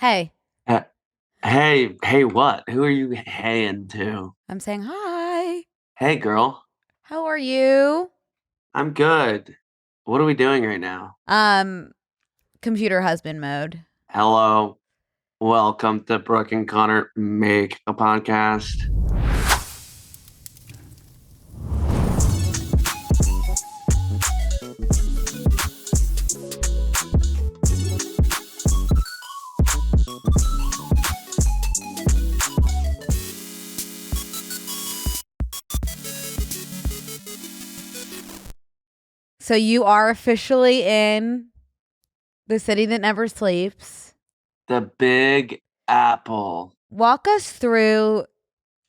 Hey, Uh, hey, what? Who are you heying to? I'm saying hi. Hey, girl. How are you? I'm good. What are we doing right now? Um, Computer husband mode. Hello. Welcome to Brooke and Connor Make a Podcast. So you are officially in the city that never sleeps. The Big Apple. Walk us through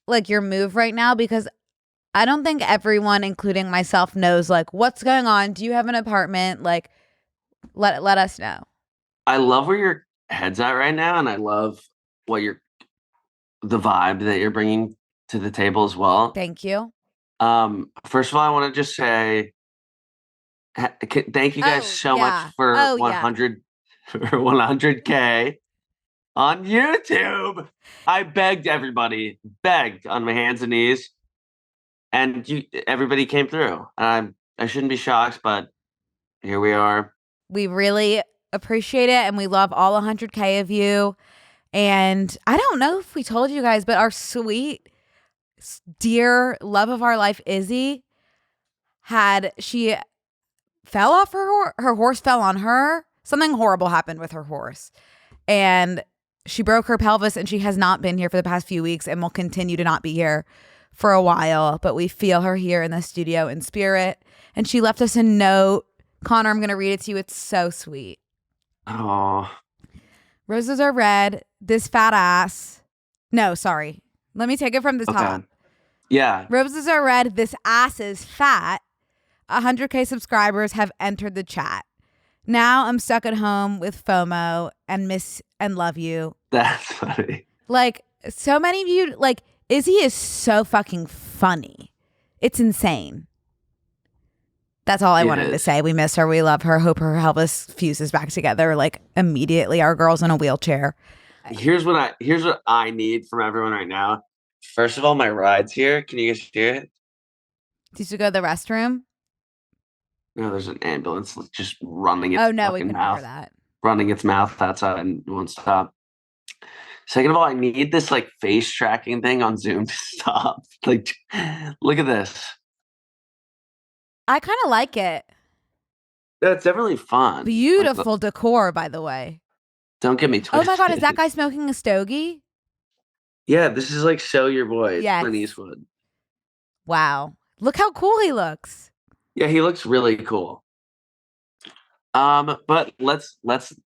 like your move right now because I don't think everyone, including myself, knows like what's going on. Do you have an apartment? Like let us know. I love where your head's at right now, and I love what the vibe that you're bringing to the table as well. Thank you. First of all, I want to just say thank you guys Oh so much yeah. for Oh yeah. 100 for 100K on YouTube. I begged on my hands and knees, and everybody came through. I shouldn't be shocked, but here we are. We really appreciate it and we love all 100K of you. And I don't know if we told you guys, but our sweet, dear love of our life, Izzy, she fell off her horse fell on her. Something horrible happened with her horse. And she broke her pelvis and she has not been here for the past few weeks and will continue to not be here for a while. But we feel her here in the studio in spirit. And she left us a note. Connor, I'm going to read it to you. It's so sweet. Oh, Roses are red. This fat ass. No, sorry. Let me take it from the top. okay. Yeah. Roses are red. This ass is fat. 100K subscribers have entered the chat. Now I'm stuck at home with FOMO and miss and love you. That's funny. Like, so many of you, like, Izzy is so fucking funny. It's insane. That's all I wanted to say. We miss her. We love her. Hope her pelvis fuses back together like immediately. Our girl's in a wheelchair. Here's what I need from everyone right now. First of all, my ride's here. Can you guys hear it? Did you go to the restroom? No, there's an ambulance just running its Oh no, we fucking couldn't hear mouth, that. running its mouth outside and won't stop. Second of all, I need this like face tracking thing on Zoom to stop. Like, look at this. I kind of like it. That's definitely fun. Beautiful decor, by the way. Don't get me Oh twisted. my God, is that guy smoking a stogie? Yeah, this is like Show Your Boy. It's Yes. Clint Eastwood. Wow. Look how cool he looks. Yeah, he looks really cool. But let's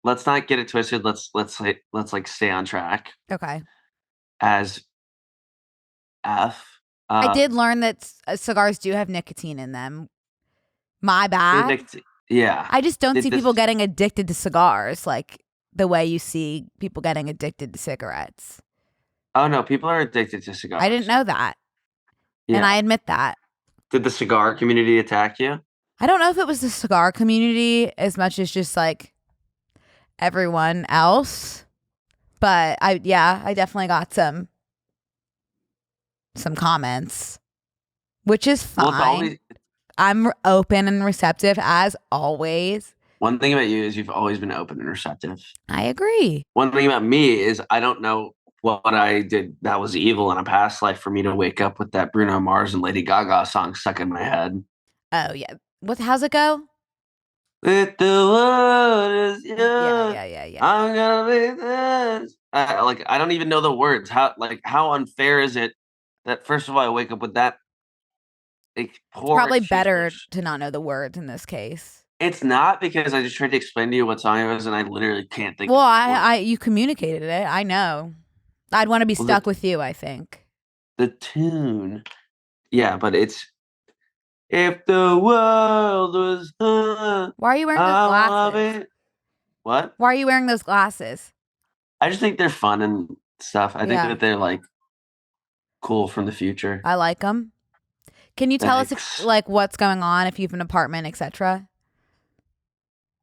not get it twisted. Let's stay on track Okay. as F. I did learn that cigars do have nicotine in them. My bad. Yeah. I just don't see people getting addicted to cigars like the way you see people getting addicted to cigarettes. Oh no, people are addicted to cigars. I didn't know that. Yeah. And I admit that. Did the cigar community attack you? I don't know if it was the cigar community as much as just like everyone else. But I definitely got some comments, which is fine. Well, I'm open and receptive as always. One thing about you is you've always been open and receptive. I agree. One thing about me is I don't know what I did that was evil in a past life for me to wake up with that Bruno Mars and Lady Gaga song stuck in my head. Oh yeah. How's it go? With the world is young, Yeah. I'm gonna be this. I don't even know the words. How unfair is it that first of all I wake up with that? Like, Probably better to not know the words in this case. It's not, because I just tried to explain to you what song it was, and I literally can't think. Well, you communicated it. I know. I'd want to be stuck with you, I think. The tune. Yeah, but it's if the world was Why are you wearing those glasses? What? Why are you wearing those glasses? I just think they're fun and stuff. I think that they're like cool from the future. I like them. Can you tell us like what's going on, if you have an apartment, etc.?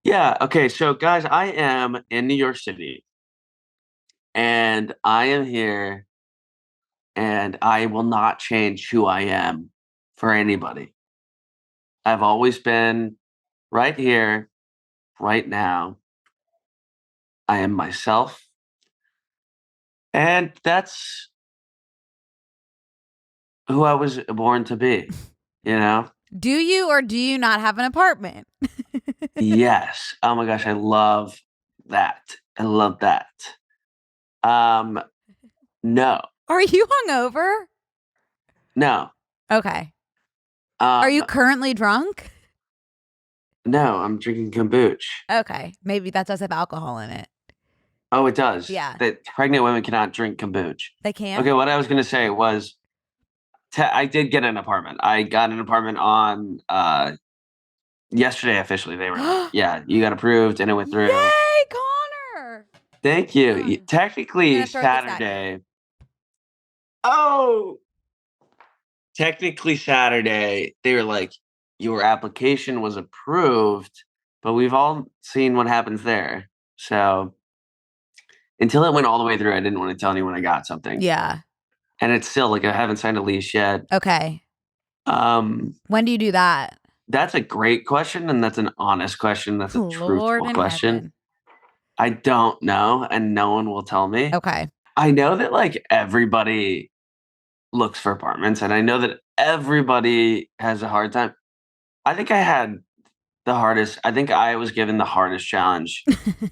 Yeah. Okay. So, guys, I am in New York City. and I am here, and I will not change who I am for anybody. I've always been right here, right now. I am myself, and that's who I was born to be, you know? Do you or do you not have an apartment? Yes. Oh my gosh, I love that. I love that. Um, no, Are you hungover? no. Okay. Are you Um, currently drunk? no, I'm drinking kombucha. Okay. Maybe that does have alcohol in it. Oh, it does. Yeah. That pregnant women cannot drink kombucha. They can? Okay, what I was gonna say was, I did get an apartment. I got an apartment on yesterday officially. They were like, "Yeah, you got approved," and it went through. Yay, Connor! Thank you. I'm Technically gonna throw this at you. Saturday. Oh, technically Saturday. They were like, "Your application was approved," but we've all seen what happens there. So until it went all the way through, I didn't want to tell anyone I got something. Yeah. And it's still like I haven't signed a lease yet. Okay. When do you do that? That's a great question, and that's an honest question. That's a Lord truthful in question. heaven. I don't know, and no one will tell me. Okay. I know that like everybody looks for apartments, and I know that everybody has a hard time. I think I had the hardest. I think I was given the hardest challenge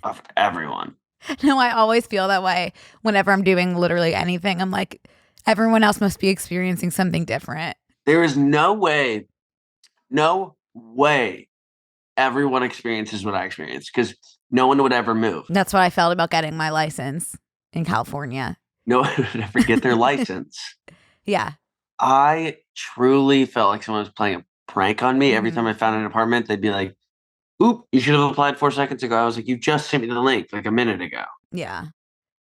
of everyone. No, I always feel that way whenever I'm doing literally anything. I'm like, everyone else must be experiencing something different. There is no way everyone experiences what I experienced because no one would ever move. That's what I felt about getting my license in California. No one would ever get their license. Yeah. I truly felt like someone was playing a prank on me. Every time Mhm. I found an apartment, they'd be like, "Oop, you should have applied 4 seconds ago." I was like, "You just sent me the link like a minute ago. Yeah.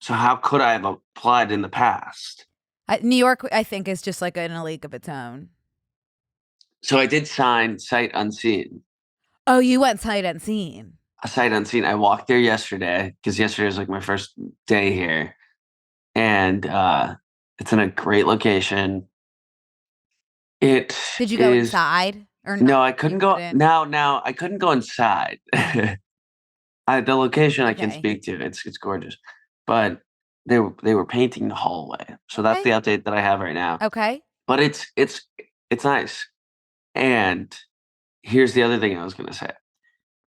So how could I have applied in the past?" New York, I think, is just like in a league of its own. So I did sign sight unseen. Oh, you went sight unseen. A sight unseen. I walked there yesterday because yesterday was like my first day here, and it's in a great location. It Did you go is. inside or No, not? I couldn't You go. couldn't? Now I couldn't go inside. The location I can Okay. speak to. It's gorgeous, but they were painting the hallway, so that's Okay. the update that I have right now. Okay. But it's nice. And here's the other thing I was going to say: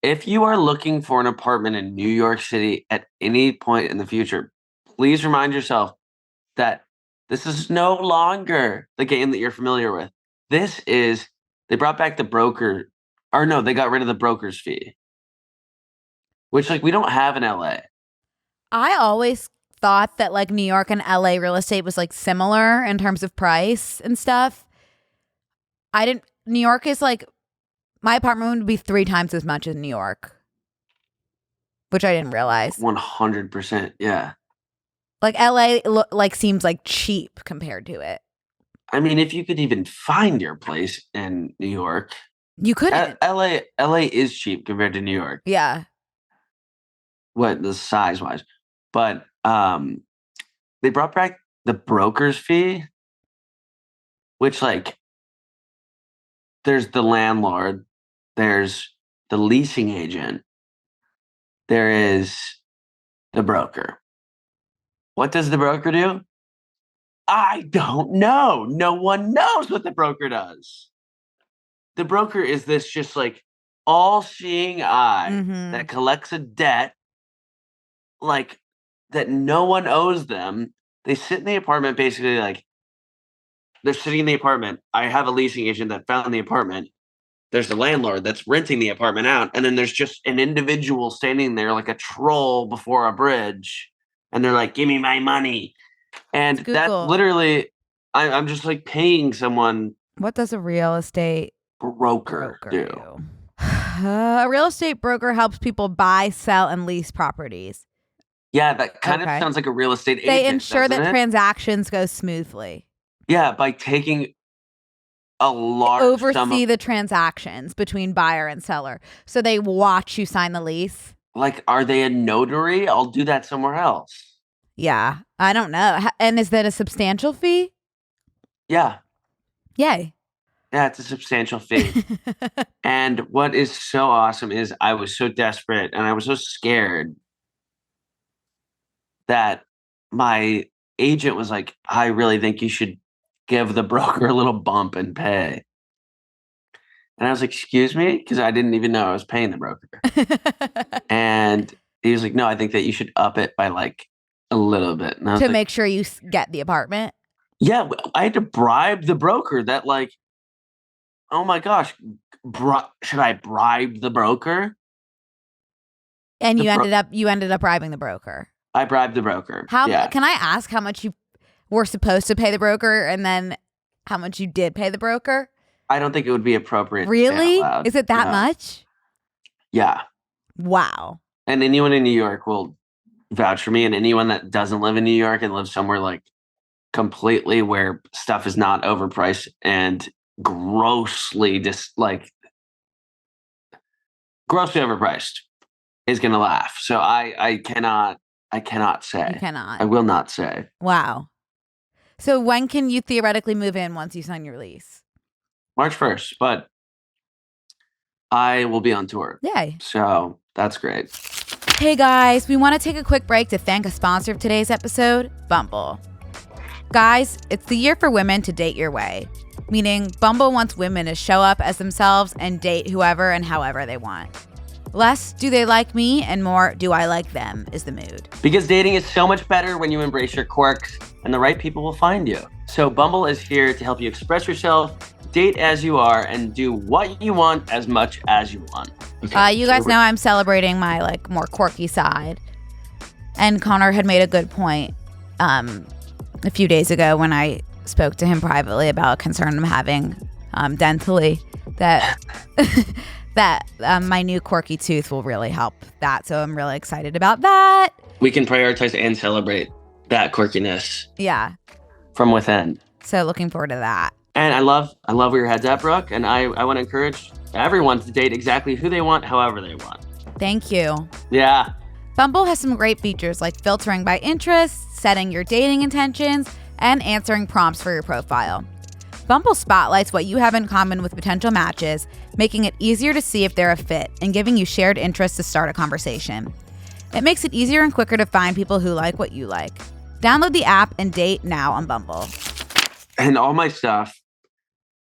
if you are looking for an apartment in New York City at any point in the future, please remind yourself that this is no longer the game that you're familiar with. This is they brought back the broker, or no, they got rid of the broker's fee, which like we don't have in LA. I always thought that like New York and LA real estate was like similar in terms of price and stuff. New York is like, my apartment would be 3 times as much as New York, which I didn't realize. 100%. Yeah. Like LA like seems like cheap compared to it. I mean, if you could even find your place in New York, You couldn't. LA is cheap compared to New York. Yeah. What the size wise, but they brought back the broker's fee, which like there's the landlord, there's the leasing agent, there is the broker. What does the broker do? I don't know. No one knows what the broker does. The broker is this just like all-seeing eye Mhm. that collects a debt like that no one owes them. They sit in the apartment basically like they're sitting in the apartment. I have a leasing agent that found the apartment. There's the landlord that's renting the apartment out, and then there's just an individual standing there like a troll before a bridge, and they're like, "Give me my money." And It's that's Google. literally, I'm just like paying someone What does a real estate broker do? A real estate broker helps people buy, sell, and lease properties. Yeah, that kind Okay. of sounds like a real estate agent. They ensure that doesn't it? transactions go smoothly. Yeah, by taking a large Oversee the transactions between buyer and seller. So they watch you sign the lease. Like, are they a notary? I'll do that somewhere else. Yeah. I don't know. And is that a substantial fee? Yeah. Yay. Yeah, it's a substantial fee. And what is so awesome is I was so desperate and I was so scared that my agent was like, I really think you should give the broker a little bump and pay. And I was like, excuse me? Because I didn't even know I was paying the broker. And he was like, no, I think that you should up it by like a little bit. And I was To like, make sure you get the apartment. yeah, I had to bribe the broker that like, oh my gosh, should I bribe the broker? And The you ended up bribing the broker. I bribed the broker. Yeah. Can I ask how much you were supposed to pay the broker and then how much you did pay the broker? I don't think it would be appropriate. Really? To say out loud. Is it that No. much? Yeah. Wow. And anyone in New York will vouch for me, and anyone that doesn't live in New York and lives somewhere like completely where stuff is not overpriced and grossly grossly overpriced is gonna laugh. So I cannot say. You cannot. I will not say. Wow. So when can you theoretically move in once you sign your lease? March 1st, but I will be on tour. Yay. So that's great. Hey guys, we want to take a quick break to thank a sponsor of today's episode, Bumble. Guys, it's the year for women to date your way, meaning Bumble wants women to show up as themselves and date whoever and however they want. Less do they like me and more do I like them is the mood. Because dating is so much better when you embrace your quirks and the right people will find you. So Bumble is here to help you express yourself, date as you are, and do what you want as much as you want. Okay, you guys know I'm celebrating my like more quirky side. And Connor had made a good point a few days ago when I spoke to him privately about a concern I'm having dentally that that my new quirky tooth will really help that. So I'm really excited about that. We can prioritize and celebrate that quirkiness. Yeah. From within. So looking forward to that. And I love where your head's at, Brooke. And I want to encourage everyone to date exactly who they want, however they want. Thank you. Yeah. Bumble has some great features like filtering by interest, setting your dating intentions, and answering prompts for your profile. Bumble spotlights what you have in common with potential matches, making it easier to see if they're a fit and giving you shared interests to start a conversation. It makes it easier and quicker to find people who like what you like. Download the app and date now on Bumble. And all my stuff.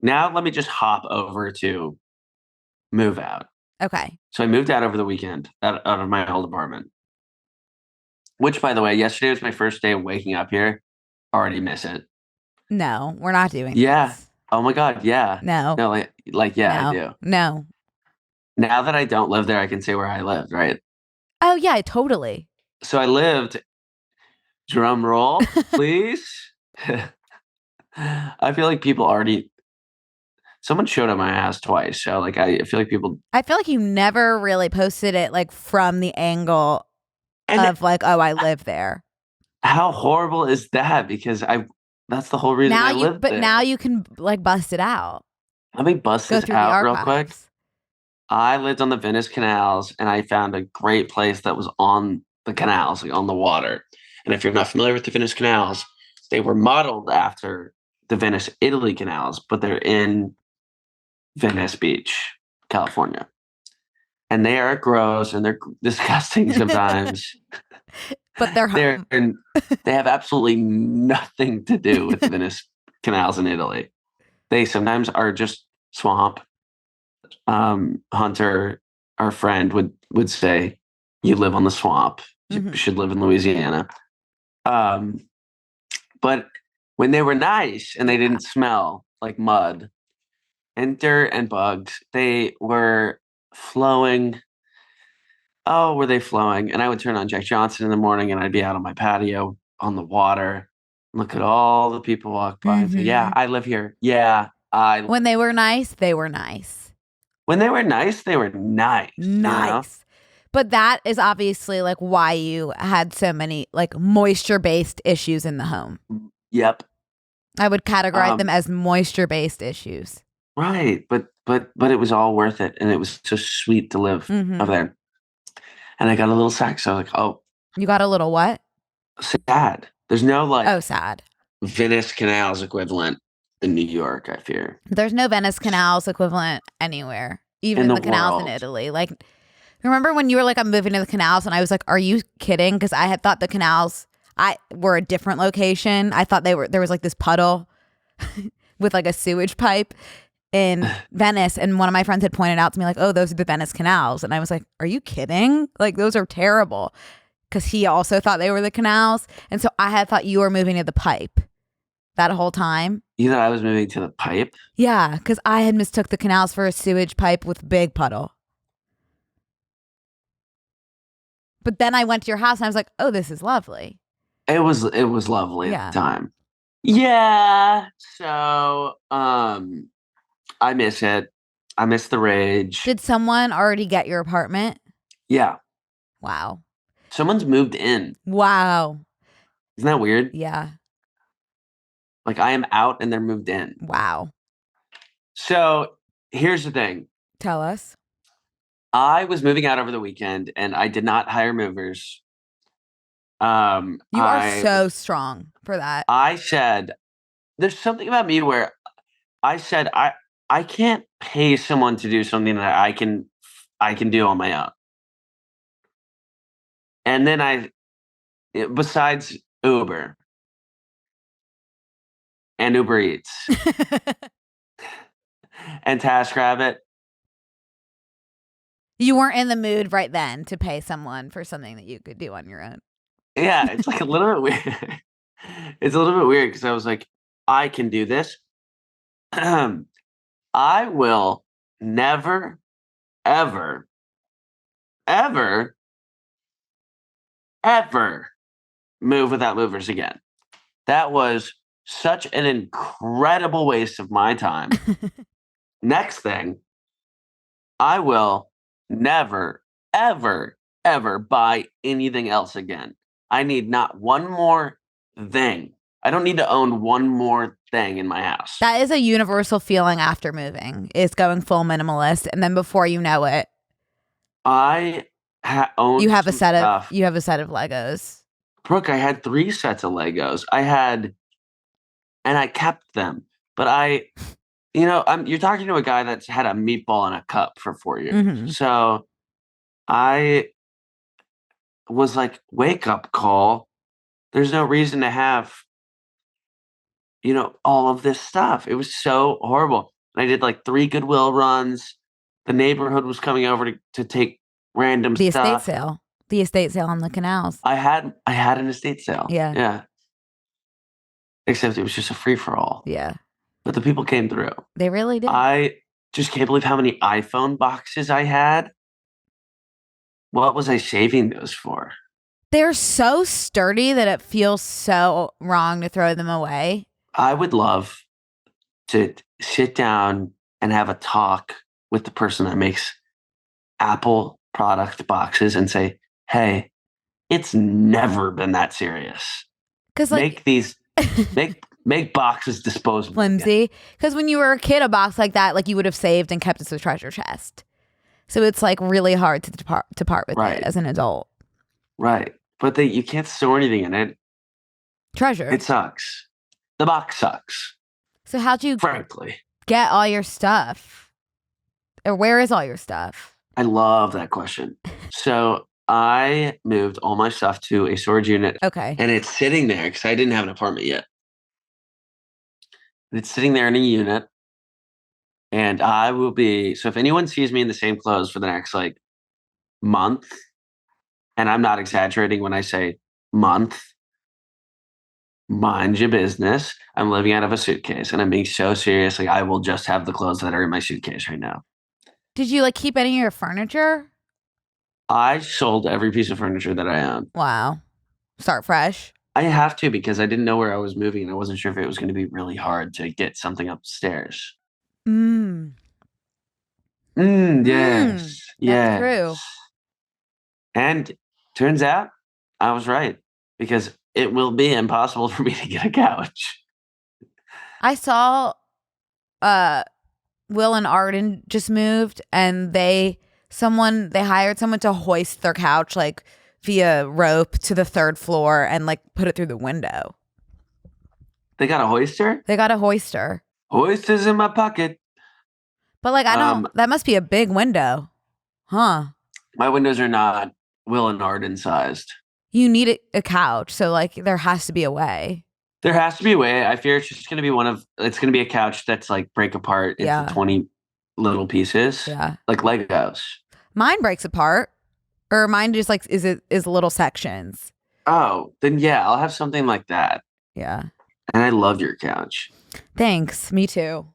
Now let me just hop over to move out. Okay. So I moved out over the weekend out of my old apartment. Which, by the way, yesterday was my first day of waking up here. Already miss it. No, we're not doing Yeah. this. Oh my God. Yeah. No. No, yeah, No. I do. No. Now that I don't live there, I can say where I lived, right? Oh, yeah, totally. So I lived, drum roll, please. I feel like people already, someone showed up my ass twice. So like, I feel like people. I feel like you never really posted it like from the angle of like, oh, I live there. How horrible is that? Because that's the whole reason I lived there. But now you can like bust it out. Let me bust Go this through the out real archives. quick. I lived on the Venice canals and I found a great place that was on the canals, like on the water. And if you're not familiar with the Venice canals, they were modeled after the Venice, Italy canals, but they're in Venice Beach, California. And they are gross and they're disgusting sometimes. But they're home. They have absolutely nothing to do with Venice canals in Italy. They sometimes are just swamp. Hunter, our friend, would say, "You live on the swamp. You should live in Louisiana." But when they were nice and they didn't smell like mud and dirt and bugs, they were flowing. Oh, were they flowing? And I would turn on Jack Johnson in the morning and I'd be out on my patio on the water. Look at all the people walk by and say, yeah, I live here. Yeah, when they were nice, they were nice. When they were nice, they were nice. Nice. You know? But that is obviously like why you had so many like moisture-based issues in the home. Yep. I would categorize them as moisture-based issues. Right. But it was all worth it. And it was so sweet to live over there. And I got a little sack. So I was like, oh. You got a little what? sad. There's no like Oh, sad. Venice Canals equivalent in New York, I fear. There's no Venice canals equivalent anywhere, even In in the the canals in world. Italy. Like, remember when you were like, I'm moving to the canals, and I was like, are you kidding? Because I had thought the canals were a different location. I thought there was like this puddle with like a sewage pipe in Venice, and one of my friends had pointed out to me like, oh, those are the Venice canals, and I was like, are you kidding? Like, those are terrible. Because he also thought they were the canals, and so I had thought you were moving to the pipe that whole time. You thought I was moving to the pipe? Yeah, because I had mistook the canals for a sewage pipe with big puddle. But then I went to your house and I was like, oh, this is lovely. It was lovely Yeah. at the time. Yeah. So I miss it. I miss the rage. Did someone already get your apartment? Yeah. Wow. Someone's moved in. Wow. Isn't that weird? Yeah. Like I am out and they're moved in. Wow. So here's the thing. Tell us. I was moving out over the weekend and I did not hire movers. You are so strong for that. I said, there's something about me where I said I can't pay someone to do something that I can do on my own. And then besides Uber and Uber Eats and TaskRabbit, You weren't in the mood right then to pay someone for something that you could do on your own. yeah, it's like a little bit weird. It's a little bit weird because I was like, I can do this. I will never, ever, ever, ever move without movers again. That was such an incredible waste of my time. Next thing, I will never, ever, ever buy anything else again. I need not one more thing. I don't need to own one more thing in my house. That is a universal feeling after moving, is going full minimalist, and then before you know it, I own you have a some set stuff. of Legos. Brooke, I had 3 sets of Legos. And I kept them. But you're talking to a guy that's had a meatball in a cup for 4 years. Mm-hmm. So I was like, wake up call. There's no reason to have, all of this stuff. It was so horrible. And I did like 3 Goodwill runs. The neighborhood was coming over to take random The stuff. The estate sale on the canals. I had an estate sale. Yeah. Yeah. Except it was just a free-for-all. Yeah. But the people came through. They really did. I just can't believe how many iPhone boxes I had. What was I saving those for? They're so sturdy that it feels so wrong to throw them away. I would love to sit down and have a talk with the person that makes Apple product boxes and say, hey, it's never been that serious. Because make these make boxes disposable. Flimsy. Because when you were a kid, a box like that, like you would have saved and kept as a treasure chest. So it's like really hard to part with it as an adult. Right. But you can't store anything in it. Treasure. It sucks. The box sucks. So how'd you frankly get all your stuff? Or where is all your stuff? I love that question. So I moved all my stuff to a storage unit. Okay. And it's sitting there because I didn't have an apartment yet. It's sitting there in a unit. And I will be, so if anyone sees me in the same clothes for the next like month, and I'm not exaggerating when I say month, mind your business. I'm living out of a suitcase and I'm being so serious. Like I will just have the clothes that are in my suitcase right now. Did you like keep any of your furniture? I sold every piece of furniture that I own. Wow. Start fresh. I have to because I didn't know where I was moving and I wasn't sure if it was going to be really hard to get something upstairs. Yes. That's true. And turns out I was right because it will be impossible for me to get a couch. I saw Will and Arden just moved and they hired someone to hoist their couch like via rope to the third floor and like put it through the window. They got a hoister? They got a hoister. Hoisters in my pocket. But like, I don't, that must be a big window. Huh? My windows are not Will and Arden sized. You need a couch. So like, there has to be a way. There has to be a way. I fear it's just going to be it's going to be a couch that's like break apart into 20 little pieces. Yeah. Like Legos. Mine breaks apart. Or mine just like is little sections. Oh, then yeah, I'll have something like that. Yeah. And I love your couch. Thanks. Me too.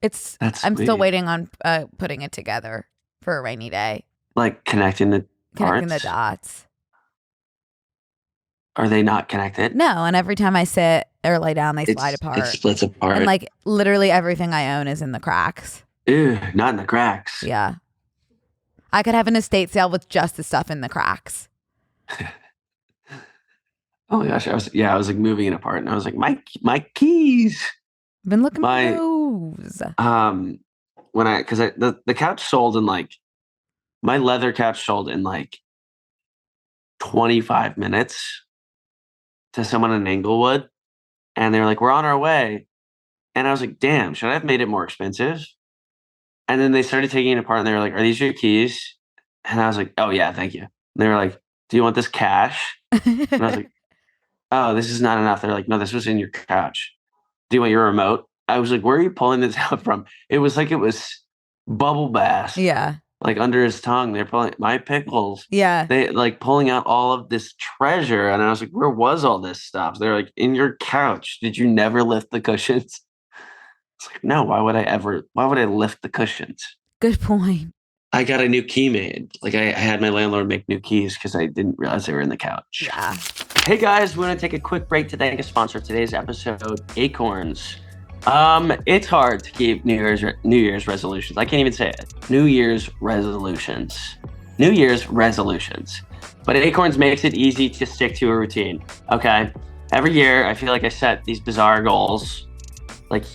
I'm sweet. still waiting on putting it together for a rainy day. Like connecting the dots. Are they not connected? No, and every time I sit or lay down, they slide apart. It splits apart. And like literally everything I own is in the cracks. Ew, not in the cracks. Yeah. I could have an estate sale with just the stuff in the cracks. Oh my gosh, I was like moving it apart, and I was like, my keys. I've been looking for those. Because the couch sold in like my leather couch sold in like 25 minutes to someone in Inglewood, and they were like, we're on our way, and I was like, damn, should I have made it more expensive? And then they started taking it apart, and they were like, are these your keys? And I was like, oh yeah, thank you. And they were like, do you want this cash? And I was like, oh, this is not enough. They're like, no, this was in your couch. Do you want your remote? I was like, where are you pulling this out from? It was like it was bubble bath. Yeah. Like under his tongue. They're pulling my pickles. Yeah. They like pulling out all of this treasure. And I was like, where was all this stuff? They're like, in your couch. Did you never lift the cushions? It's like, no, why would I lift the cushions? Good point. I got a new key made. Like I had my landlord make new keys because I didn't realize they were in the couch. Yeah. Hey guys, we want to take a quick break to thank a sponsor of today's episode, Acorns. It's hard to keep New Year's resolutions. I can't even say it. New Year's resolutions. But Acorns makes it easy to stick to a routine. Okay. Every year, I feel like I set these bizarre goals, like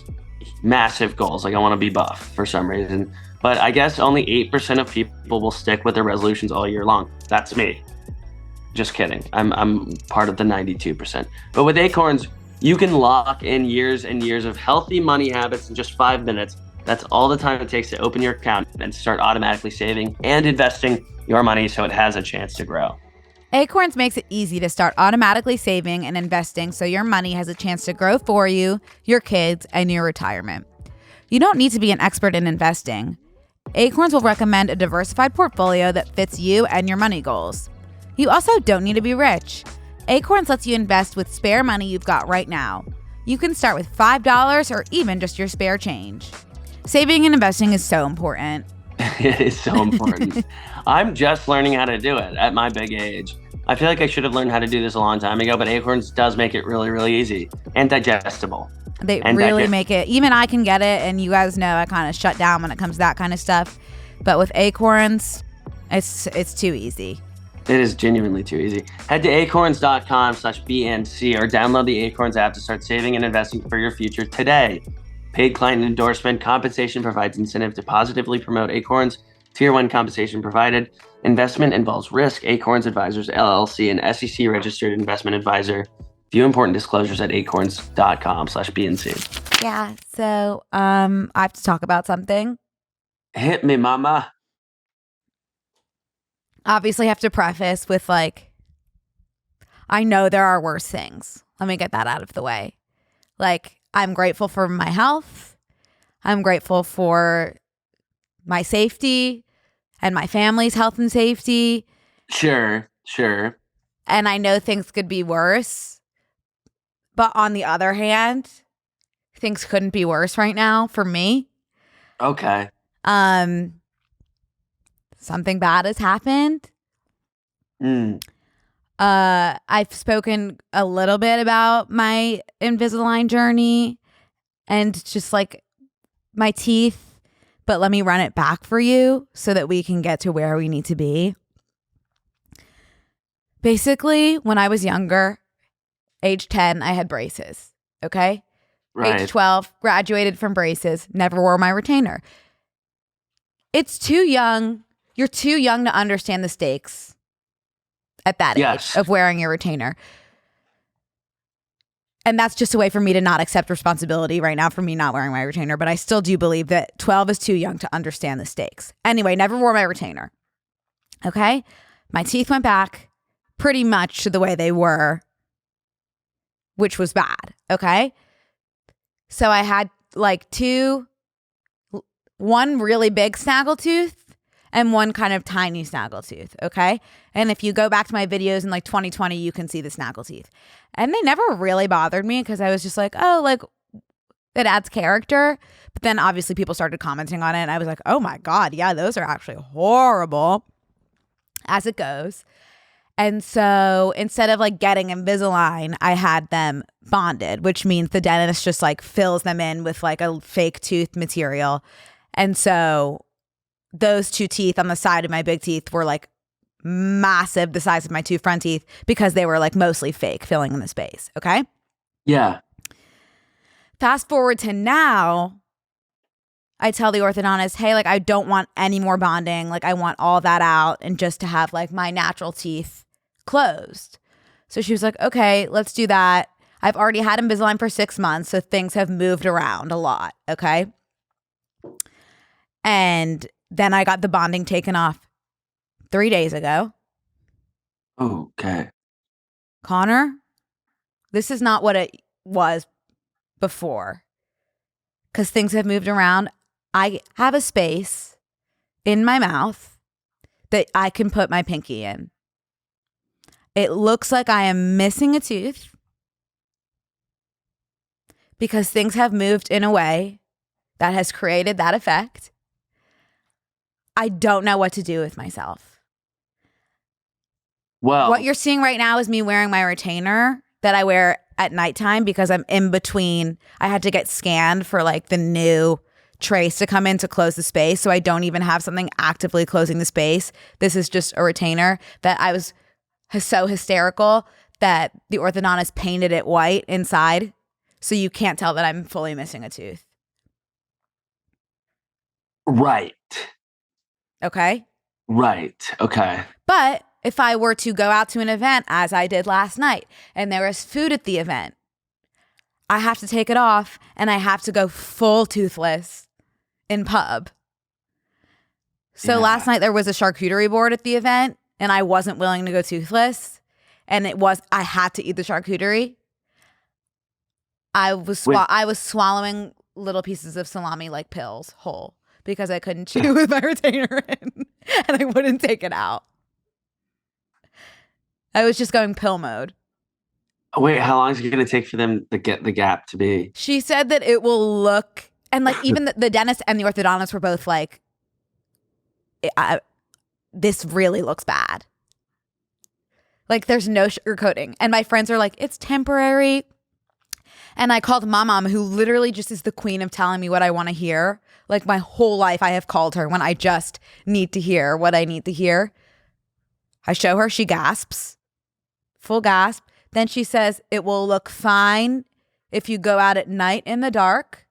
massive goals. Like I want to be buff for some reason. But I guess only 8% of people will stick with their resolutions all year long. That's me. Just kidding. I'm part of the 92%. But with Acorns, you can lock in years and years of healthy money habits in just 5 minutes. That's all the time it takes to open your account and start automatically saving and investing your money so it has a chance to grow. Acorns makes it easy to start automatically saving and investing so your money has a chance to grow for you, your kids, and your retirement. You don't need to be an expert in investing. Acorns will recommend a diversified portfolio that fits you and your money goals. You also don't need to be rich. Acorns lets you invest with spare money you've got right now. You can start with $5 or even just your spare change. Saving and investing is so important. It is so important. I'm just learning how to do it at my big age. I feel like I should have learned how to do this a long time ago, but Acorns does make it really, really easy and digestible. They really make it. Even I can get it, and you guys know I kind of shut down when it comes to that kind of stuff. But with Acorns, it's too easy. It is genuinely too easy. Head to acorns.com/BNC or download the Acorns app to start saving and investing for your future today. Paid client endorsement compensation provides incentive to positively promote Acorns. Tier 1 compensation provided. Investment involves risk. Acorns Advisors, LLC, an SEC registered investment advisor. View important disclosures at acorns.com/BNC. Yeah, so I have to talk about something. Hit me, mama. Obviously have to preface with like, I know there are worse things. Let me get that out of the way. Like, I'm grateful for my health. I'm grateful for my safety and my family's health and safety. Sure. And I know things could be worse. But on the other hand, things couldn't be worse right now for me. Okay. Something bad has happened. I've spoken a little bit about my Invisalign journey and just like my teeth, but let me run it back for you so that we can get to where we need to be. Basically, when I was younger, age 10, I had braces, okay? Right. Age 12, graduated from braces, never wore my retainer. It's too young. You're too young to understand the stakes at that Yes. age of wearing your retainer. And that's just a way for me to not accept responsibility right now for me not wearing my retainer. But I still do believe that 12 is too young to understand the stakes. Anyway, never wore my retainer. Okay? My teeth went back pretty much to the way they were, which was bad. Okay? So I had like one really big snaggletooth and one kind of tiny snaggletooth. Okay? And if you go back to my videos in like 2020, you can see the snaggleteeth. And they never really bothered me because I was just like, oh, like it adds character. But then obviously people started commenting on it and I was like, oh my God, yeah, those are actually horrible, as it goes. And so instead of like getting Invisalign, I had them bonded, which means the dentist just like fills them in with like a fake tooth material. And so those two teeth on the side of my big teeth were like massive, the size of my two front teeth, because they were like mostly fake, filling in the space. Okay. Yeah. Fast forward to now, I tell the orthodontist, hey, like I don't want any more bonding. Like I want all that out and just to have like my natural teeth closed. So she was like, okay, let's do that. I've already had Invisalign for 6 months, so things have moved around a lot. Okay. And then I got the bonding taken off 3 days ago. Okay. Connor, this is not what it was before because things have moved around. I have a space in my mouth that I can put my pinky in. It looks like I am missing a tooth because things have moved in a way that has created that effect. I don't know what to do with myself. Well, What you're seeing right now is me wearing my retainer that I wear at nighttime because I'm in between. I had to get scanned for like the new trace to come in to close the space. So I don't even have something actively closing the space. This is just a retainer that I was so hysterical that the orthodontist painted it white inside. So you can't tell that I'm fully missing a tooth. right. Okay. Right. Okay. But if I were to go out to an event, as I did last night, and there was food at the event, I have to take it off and I have to go full toothless in pub. So last night there was a charcuterie board at the event and I wasn't willing to go toothless. And I had to eat the charcuterie. I was swallowing little pieces of salami like pills whole because I couldn't chew with my retainer in and I wouldn't take it out. I was just going pill mode. Wait, how long is it going to take for them to get the gap to be? She said that it will look, and like even the dentist and the orthodontist were both like, this really looks bad. Like there's no sugarcoating. And my friends are like, it's temporary. And I called my mom, who literally just is the queen of telling me what I want to hear. Like my whole life I have called her when I just need to hear what I need to hear. I show her, she gasps. Full gasp. Then she says, it will look fine if you go out at night in the dark.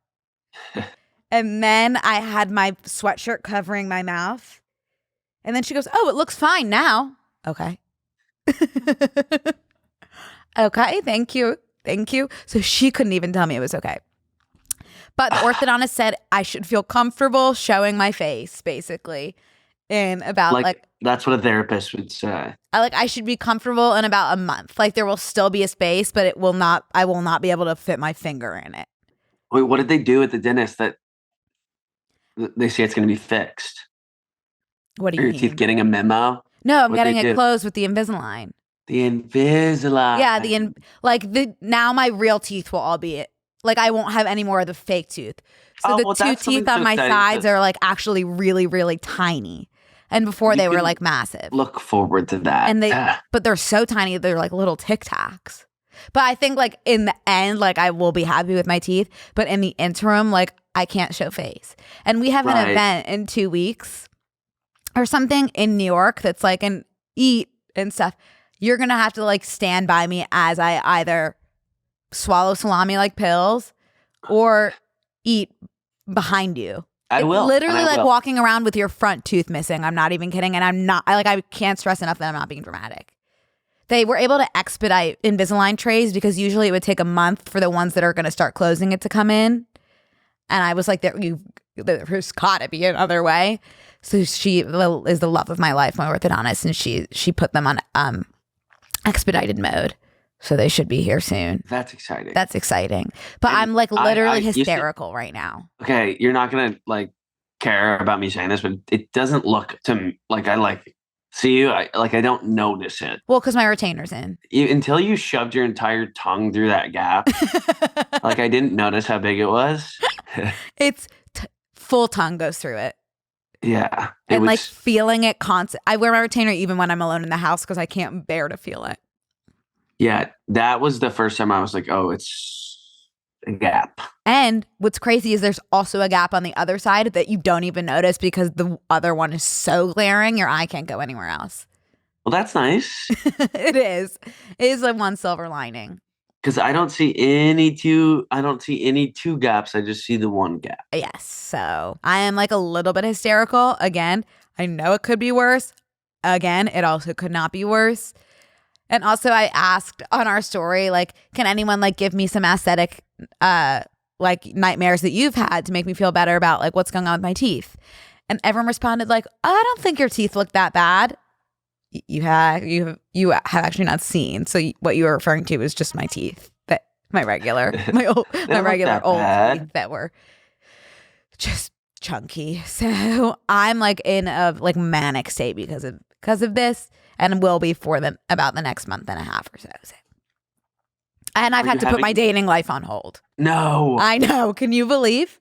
And then I had my sweatshirt covering my mouth. And then she goes, oh, it looks fine now. Okay. Okay, thank you. Thank you. So she couldn't even tell me it was okay. But the orthodontist said I should feel comfortable showing my face, basically, in about like that's what a therapist would say. I should be comfortable in about a month. Like there will still be a space, but I will not be able to fit my finger in it. Wait, what did they do at the dentist that they say it's going to be fixed? What do you Are your mean? teeth getting a memo? No, I'm What'd getting they it do? closed with the Invisalign. The Invisalign. Yeah, now my real teeth will all be it. Like I won't have any more of the fake tooth. So the two that's something teeth on so my exciting sides to are like actually really, really tiny. And before You they were can like massive. look forward to that. And but they're so tiny, they're like little Tic Tacs. But I think like in the end, like I will be happy with my teeth. But in the interim, like I can't show face. And we have an event in 2 weeks or something in New York that's like an eat and stuff. You're going to have to like stand by me as I either swallow salami like pills or eat behind you. I will. Literally like will. walking around with your front tooth missing. I'm not even kidding. And I can't stress enough that I'm not being dramatic. They were able to expedite Invisalign trays because usually it would take a month for the ones that are going to start closing it to come in. And I was like, there's got to be another way. So she is the love of my life, my orthodontist, and she put them on expedited mode. So they should be here soon. That's exciting. That's exciting. But and I'm like literally hysterical right now. Okay, you're not going to like care about me saying this, but it doesn't look to me like I like see you. I don't notice it. Well, because my retainer's in. Until you shoved your entire tongue through that gap, like I didn't notice how big it was. It's full tongue goes through it. Yeah. And like feeling it constant. I wear my retainer even when I'm alone in the house because I can't bear to feel it. Yeah, that was the first time I was like, oh, it's a gap. And what's crazy is there's also a gap on the other side that you don't even notice because the other one is so glaring, your eye can't go anywhere else. Well, that's nice. It is. It is like one silver lining. Because I don't see any two gaps. I just see the one gap. Yes. So I am like a little bit hysterical. Again, I know it could be worse. Again, it also could not be worse. And also I asked on our story, like, can anyone like give me some aesthetic like nightmares that you've had to make me feel better about like what's going on with my teeth? And everyone responded like, I don't think your teeth look that bad. You have actually not seen. So what you were referring to was just my teeth, that my regular old teeth that were just chunky. So I'm like in a like manic state because of this, and will be for about the next month and a half or so. And I've had to put my dating life on hold. No. I know. Can you believe?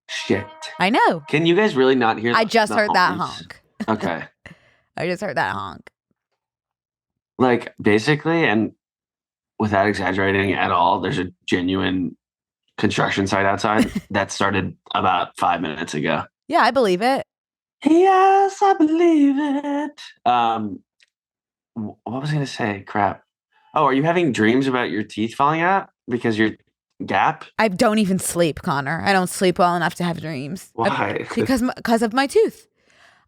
Shit. I know. Can you guys really not hear I just heard that honk. Okay. I just heard that honk. Like, basically, and without exaggerating at all, there's a genuine construction site outside that started about 5 minutes ago. Yeah, I believe it. Yes, I believe it. What was I going to say? Crap. Oh, are you having dreams about your teeth falling out because your gap? I don't even sleep, Connor. I don't sleep well enough to have dreams. Why? Because of my tooth.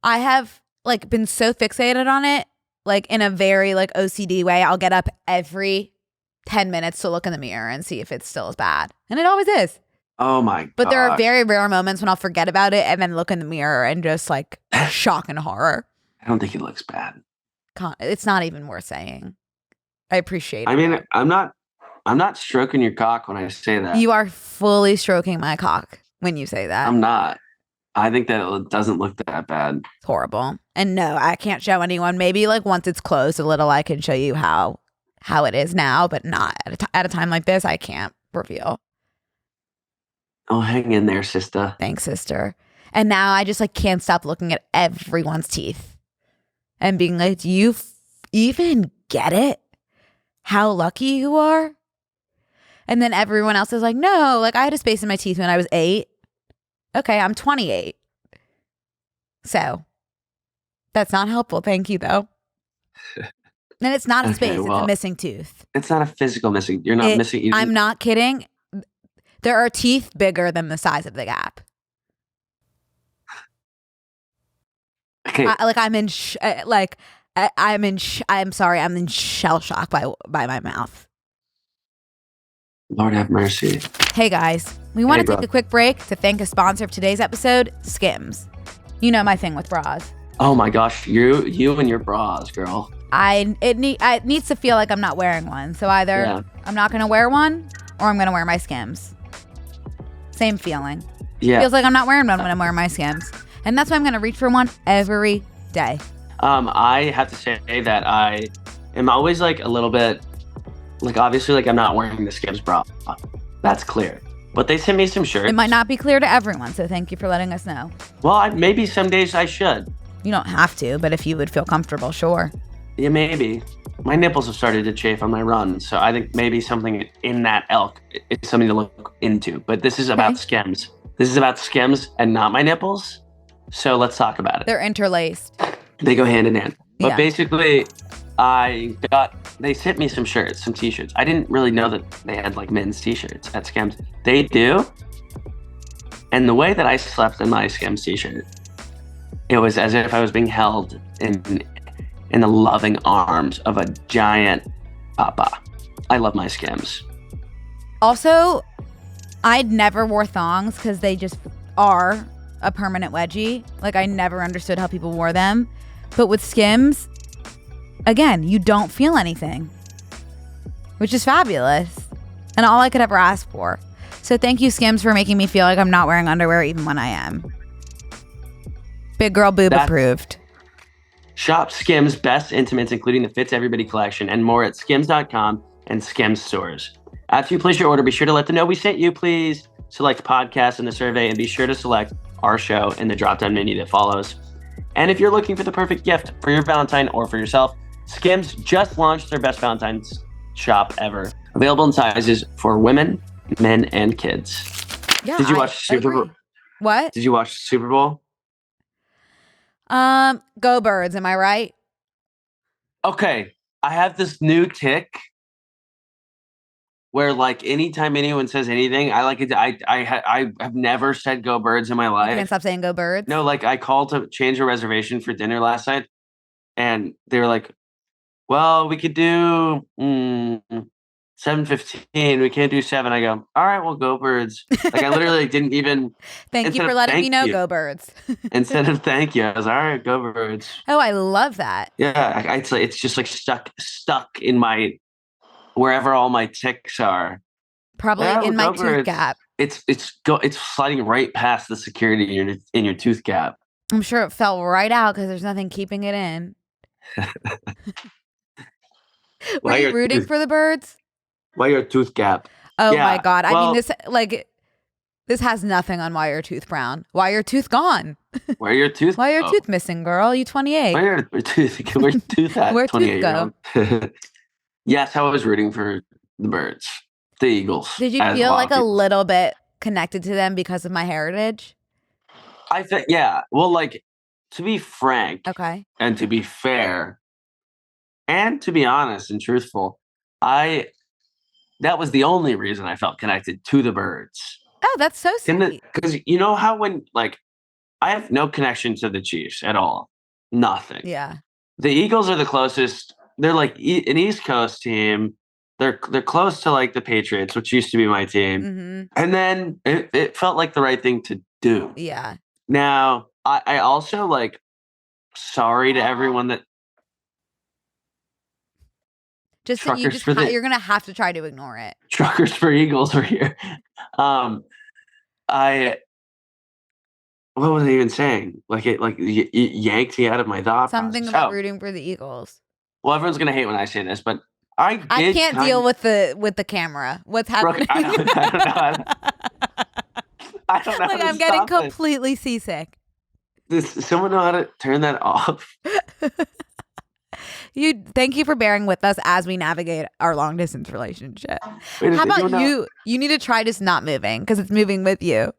I have like been so fixated on it, like in a very like OCD way. I'll get up every 10 minutes to look in the mirror and see if it's still as bad. And it always is. Oh my god. But there are very rare moments when I'll forget about it and then look in the mirror and just like shock and horror. I don't think it looks bad. It's not even worth saying. I appreciate it. I mean, I'm not stroking your cock when I say that. You are fully stroking my cock when you say that. I'm not. I think that it doesn't look that bad. It's horrible. And no, I can't show anyone. Maybe like once it's closed a little, I can show you how it is now, but not at a time like this. I can't reveal. Oh, hang in there, sister. Thanks, sister. And now I just like can't stop looking at everyone's teeth and being like, do you even get it? How lucky you are? And then everyone else is like, no, like I had a space in my teeth when I was 8. Okay, I'm 28. So that's not helpful. Thank you, though. And it's not a space. It's a missing tooth. It's not a physical missing. You're not missing. I'm not kidding. There are teeth bigger than the size of the gap. Okay. I'm in shell shock by my mouth. Lord have mercy. Hey guys, we want to take a quick break to thank a sponsor of today's episode, Skims. You know my thing with bras. Oh my gosh, you and your bras, girl. It needs to feel like I'm not wearing one. So either I'm not going to wear one or I'm going to wear my Skims. Same feeling. Yeah. Feels like I'm not wearing one when I'm wearing my Skims. And that's why I'm going to reach for one every day. I have to say that I am always like a little bit, like obviously like I'm not wearing the Skims bra. That's clear. But they sent me some shirts. It might not be clear to everyone, so thank you for letting us know. Well, maybe some days I should. You don't have to, but if you would feel comfortable, sure. Yeah, maybe. My nipples have started to chafe on my run, so I think maybe something in that ilk is something to look into. But this is about Skims. This is about Skims and not my nipples. So let's talk about it. They're interlaced. They go hand in hand. But basically, they sent me some shirts, some t-shirts. I didn't really know that they had like men's t-shirts at Skims. They do. And the way that I slept in my Skims t-shirt, it was as if I was being held in in the loving arms of a giant papa. I love my Skims. Also, I'd never wore thongs because they just are a permanent wedgie. Like, I never understood how people wore them. But with Skims, again, you don't feel anything, which is fabulous. And all I could ever ask for. So thank you, Skims, for making me feel like I'm not wearing underwear even when I am. Big girl boob approved. Shop Skims best intimates, including the Fits Everybody collection and more at skims.com and Skims stores. After you place your order, be sure to let them know we sent you. Please select podcast in the survey and be sure to select our show in the drop-down menu that follows. And if you're looking for the perfect gift for your Valentine or for yourself, Skims just launched their best Valentine's shop ever. Available in sizes for women, men, and kids. Yeah, Did you watch Super Bowl? What? Did you watch Super Bowl? Go Birds, am I right? Okay, I have this new tick where, like, anytime anyone says anything, I like it. I have never said "Go Birds" in my life. You can't stop saying "Go Birds." No, like I called to change a reservation for dinner last night, and they were like, "Well, we could do 7:15. We can't do 7." I go, "All right, well, Go Birds." Like I literally didn't even. Thank you for letting me know, Go Birds. Instead of thank you, I was all right, Go Birds. Oh, I love that. Yeah, it's just like stuck in my wherever all my ticks are. Probably in my tooth gap. It's sliding right past the security in your tooth gap. I'm sure it fell right out because there's nothing keeping it in. Were you rooting for the Birds? Why your tooth gap? Oh my God. I mean, this has nothing on why your tooth brown. Why your tooth gone? Why your tooth? Why your tooth missing, girl? You 28. Why your tooth? Where's your tooth at? Where'd tooth go? Yes, I was rooting for the Birds, the Eagles. Did you feel like a little bit connected to them because of my heritage? I think, yeah. Well, like, to be frank, okay, and to be fair, and to be honest and truthful, that was the only reason I felt connected to the Birds. Oh, that's so sweet. Because you know how when, like, I have no connection to the Chiefs at all. Nothing. Yeah. The Eagles are the closest. They're like an East Coast team. They're close to like the Patriots, which used to be my team. Mm-hmm. And then it felt like the right thing to do. Yeah. Now, I also like sorry to everyone that you're gonna have to try to ignore it. Truckers for Eagles are here. What was I even saying? Like it yanked me out of my thought. Something about rooting for the Eagles. Well, everyone's gonna hate when I say this, but I can't deal with the camera. What's happening? Brooke, I don't know. I don't know. Like I'm getting completely seasick. Does someone know how to turn that off? Thank you for bearing with us as we navigate our long distance relationship. Wait, how about you? You need to try just not moving because it's moving with you.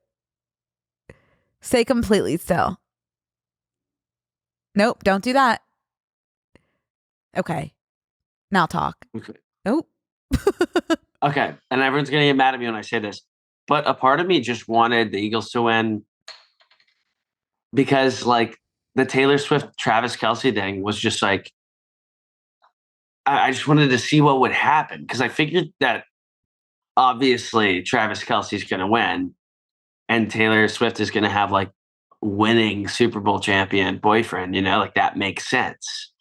Stay completely still. Nope, don't do that. Okay. Now talk. Okay. Oh. Okay. And everyone's going to get mad at me when I say this. But a part of me just wanted the Eagles to win because, like, the Taylor Swift, Travis Kelce thing was just like, I just wanted to see what would happen because I figured that obviously Travis Kelce's going to win and Taylor Swift is going to have, like, winning Super Bowl champion boyfriend, you know, like that makes sense.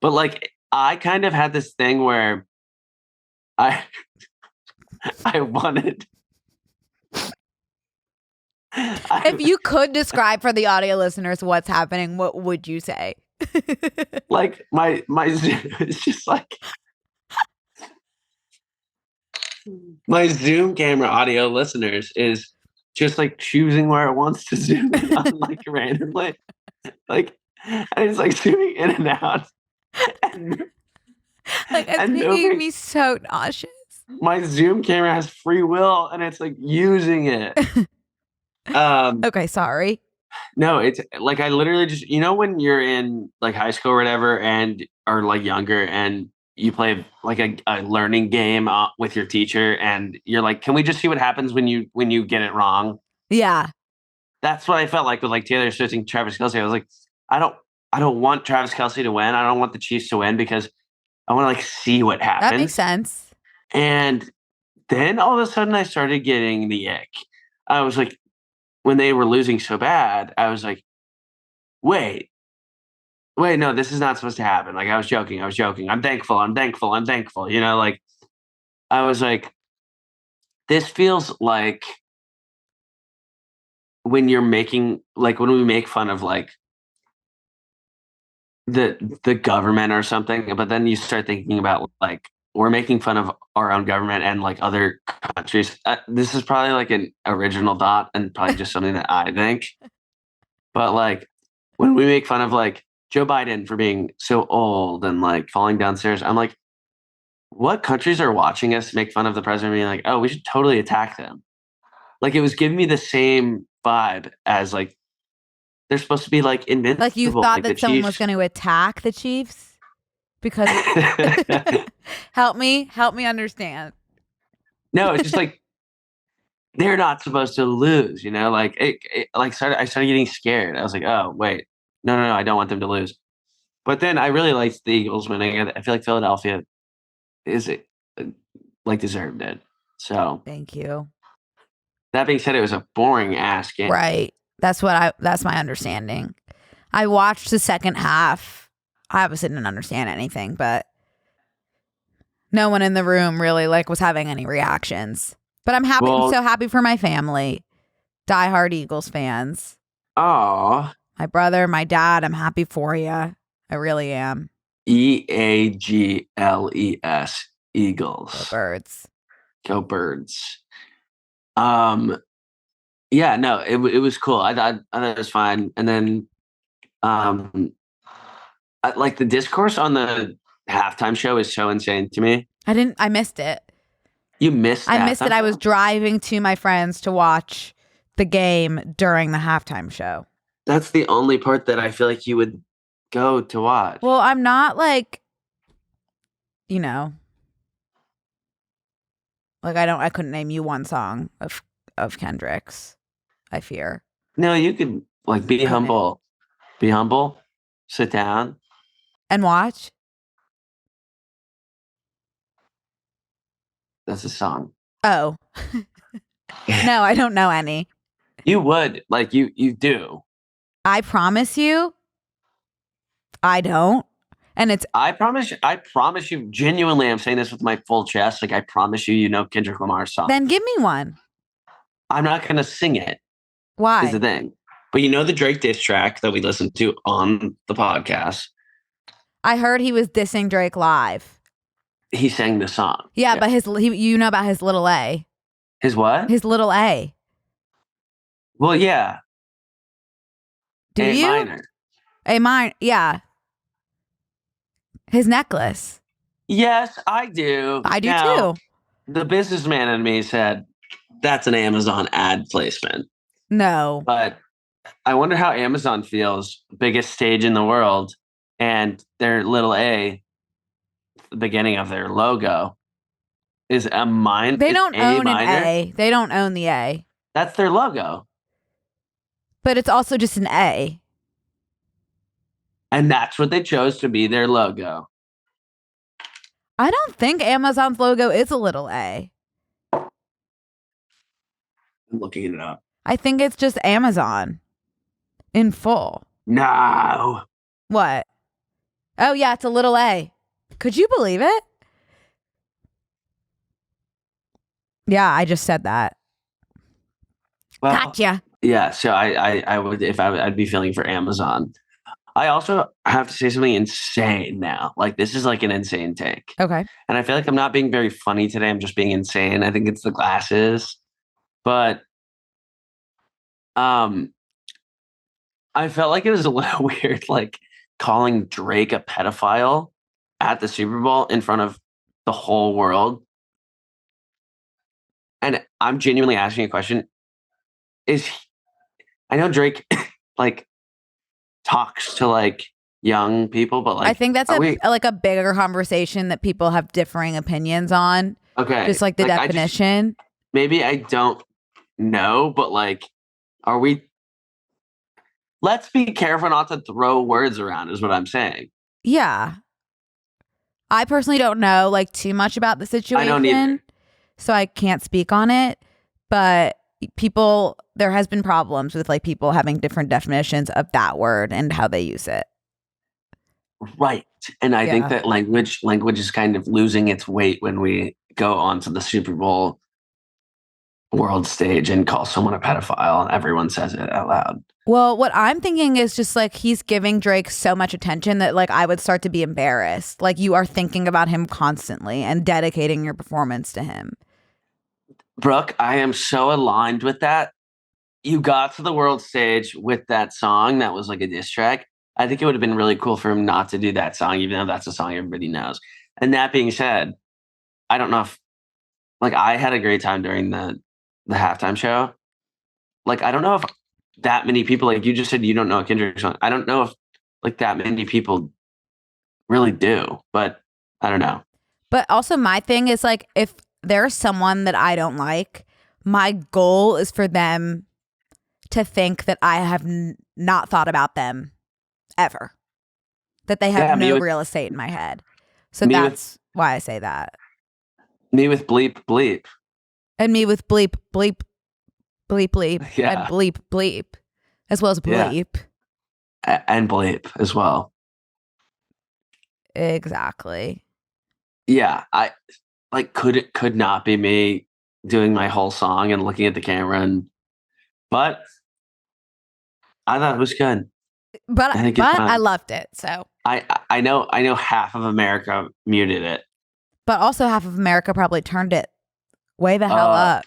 But like I kind of had this thing where I wanted if you could describe for the audio listeners what's happening, what would you say? Like my Zoom is just like my Zoom camera audio listeners is just like choosing where it wants to zoom in on like randomly. Like and it's like zooming in and out. Like it's making me so nauseous. My Zoom camera has free will and it's like using it. Okay, sorry. No, it's like I literally just when you're in like high school or whatever and or like younger and you play like a learning game with your teacher and you're like, can we just see what happens when you get it wrong? Yeah. That's what I felt like with like Taylor Swift and Travis Kelce. I was like, I don't want Travis Kelce to win. I don't want the Chiefs to win because I want to like see what That makes happens. sense. And then all of a sudden I started getting the ick. I was like, when they were losing so bad, I was like, wait, no, this is not supposed to happen. Like I was joking. I'm thankful. You know, like I was like, this feels like when you're making like when we make fun of like the government or something, but then you start thinking about like we're making fun of our own government and like other countries. This is probably like an original thought and probably just something that I think. But like when we make fun of like Joe Biden for being so old and like falling downstairs, I'm like, what countries are watching us make fun of the president being like, oh, we should totally attack them? Like it was giving me the same vibe as like they're supposed to be like invincible, Like you thought like the that someone was Chiefs. going to attack the Chiefs because help me understand. No, it's just like they're not supposed to lose, you know? Like I started getting scared. I was like, oh wait, no, I don't want them to lose. But then I really liked the Eagles winning. I feel like Philadelphia is like deserved it. So Thank you. that being said, it was a boring ass game. Right. That's my understanding. I watched the second half. I obviously didn't understand anything, but no one in the room really like was having any reactions. But I'm happy. I'm so happy for my family. Diehard Eagles fans. Oh, My brother, my dad, I'm happy for you. I really am. EAGLES, Go Eagles. Birds. Go Birds. Yeah, no, it was cool. I thought it was fine. And then like the discourse on the halftime show is so insane to me. I missed it. You missed I missed it. I was show? driving to my friends to watch the game during the halftime show. That's the only part that I feel like you would go to watch. Well, I'm not like, you know, like I couldn't name you one song of Kendrick's, I fear. No, you could like be humble. Be humble. Sit down. And watch? That's a song. Oh. No, I don't know any. You would. Like you do. I promise you, I don't. And it's I promise you, genuinely, I'm saying this with my full chest. Like I promise you, you know Kendrick Lamar's song. Then give me one. I'm not gonna sing it. Why? Is the thing. But you know the Drake diss track that we listened to on the podcast? I heard he was dissing Drake live. He sang the song. Yeah, but you know about his little A. His what? His little A. Well, yeah. Do A you? minor. A minor, yeah. His necklace. Yes, I do. I do too. The businessman in me said that's an Amazon ad placement. No. But I wonder how Amazon feels, biggest stage in the world, and their little A, the beginning of their logo, is a minor. They don't own an A. They don't own the A. That's their logo. But it's also just an A. And that's what they chose to be their logo. I don't think Amazon's logo is a little A. I'm looking it up. I think it's just Amazon in full. No. What? Oh, yeah, it's a little A. Could you believe it? Yeah, I just said that. Well, Gotcha. Yeah, so I would if I'd be feeling for Amazon. I also have to say something insane now. Like this is like an insane take. Okay. And I feel like I'm not being very funny today. I'm just being insane. I think it's the glasses. But I felt like it was a little weird like calling Drake a pedophile at the Super Bowl in front of the whole world. And I'm genuinely asking a question. I know Drake like talks to like young people, but like I think that's like a bigger conversation that people have differing opinions on. Okay. Just like the definition. Maybe I don't know, but like, are we let's be careful not to throw words around is what I'm saying. Yeah. I personally don't know like too much about the situation. I don't either. So I can't speak on it. But there has been problems with like people having different definitions of that word and how they use it. Right. And I think Yeah. that language is kind of losing its weight when we go onto the Super Bowl world stage and call someone a pedophile and everyone says it out loud. Well, what I'm thinking is just like he's giving Drake so much attention that like I would start to be embarrassed. Like you are thinking about him constantly and dedicating your performance to him. Brooke, I am so aligned with that. You got to the world stage with that song that was like a diss track. I think it would have been really cool for him not to do that song, even though that's a song everybody knows. And that being said, I don't know if like I had a great time during the halftime show. Like I don't know if that many people, like you just said, you don't know a Kendrick song. I don't know if like that many people really do, but I don't know. But also my thing is like if there's someone that I don't like, my goal is for them to think that I have not thought about them ever. That they have no real estate in my head. So that's why I say that. Me with bleep bleep. And me with bleep bleep bleep bleep. Yeah. And bleep bleep. As well as bleep. Yeah. And bleep as well. Exactly. Yeah. I like could not be me doing my whole song and looking at the camera but I thought it was good. But I loved it. So I know half of America muted it. But also half of America probably turned it way the hell up.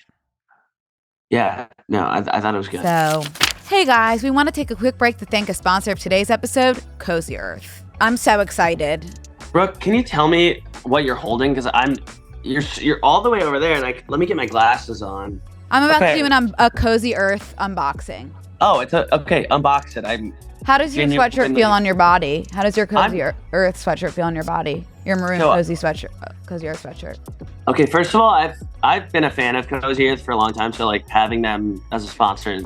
Yeah. No, I thought it was good. So, hey guys, we want to take a quick break to thank a sponsor of today's episode, Cozy Earth. I'm so excited. Brooke, can you tell me what you're holding? Because you're all the way over there, and let me get my glasses on. I'm about to do a Cozy Earth unboxing. Oh, okay. Unbox it. How does your sweatshirt feel on your body? How does your Cozy Earth sweatshirt feel on your body? Your maroon Cozy Earth sweatshirt. Okay, first of all, I've been a fan of Cozy Earth for a long time, so like having them as a sponsor is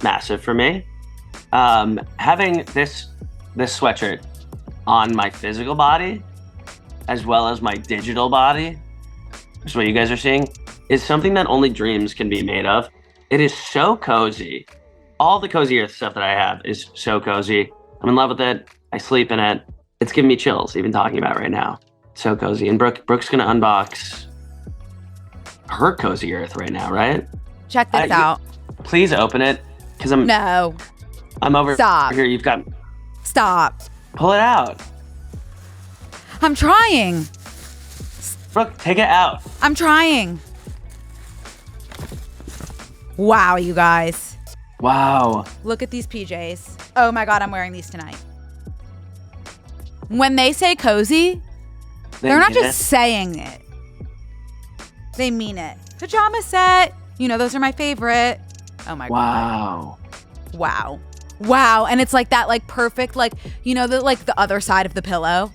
massive for me. Having this sweatshirt on my physical body, as well as my digital body, which is what you guys are seeing, is something that only dreams can be made of. It is so cozy. All the Cozy Earth stuff that I have is so cozy. I'm in love with it. I sleep in it. It's giving me chills even talking about it right now. So cozy. And Brooke's gonna unbox her Cozy Earth right now, right? Check this out. Please open it, because I'm over Stop. Here. You've got. Stop. Pull it out. I'm trying. Brooke, take it out. I'm trying. Wow, you guys. Wow. Look at these PJs. Oh my God, I'm wearing these tonight. When they say cozy, they're not just saying it. They mean it. Pajama set. You know, those are my favorite. Oh my God. Wow. And it's like that, like perfect, like, you know, the other side of the pillow.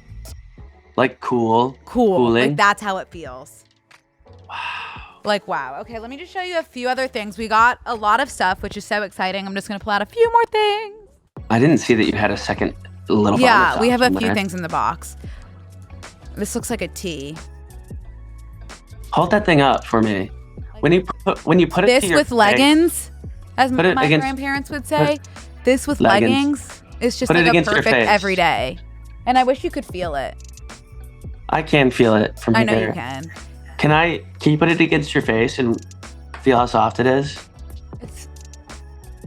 Like cooling. Like that's how it feels. Wow. Okay, let me just show you a few other things. We got a lot of stuff, which is so exciting. I'm just going to pull out a few more things. I didn't see that you had a second little. Yeah, we have a few things in the box. This looks like a tea. Hold that thing up for me. When you put it this to your with leggings, as my against, grandparents would say, this with leggings is just like a perfect every day. And I wish you could feel it. I can feel it from here. I know you can. Can you put it against your face and feel how soft it is?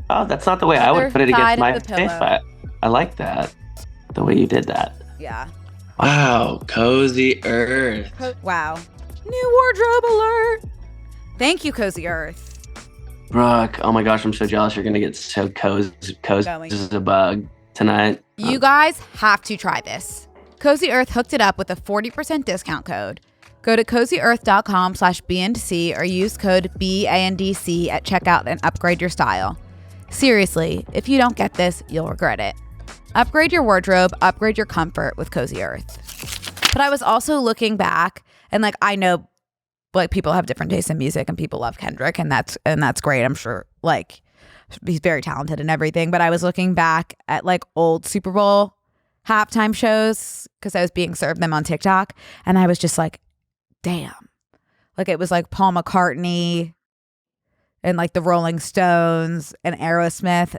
That's not the way I would put it against my face, but I like that. The way you did that. Yeah. Wow, Cozy Earth. Wow. New wardrobe alert. Thank you, Cozy Earth. Brooke, oh my gosh, I'm so jealous. You're going to get so cozy as a bug tonight. You guys have to try this. Cozy Earth hooked it up with a 40% discount code. Go to cozyearth.com/BNDC or use code BANDC at checkout and upgrade your style. Seriously, if you don't get this, you'll regret it. Upgrade your wardrobe, upgrade your comfort with Cozy Earth. But I was also looking back and like I know like people have different tastes in music and people love Kendrick and that's great, I'm sure. Like He's very talented and everything. But I was looking back at like old Super Bowl halftime shows because I was being served them on TikTok. And I was just like, damn. Like it was like Paul McCartney and like the Rolling Stones and Aerosmith.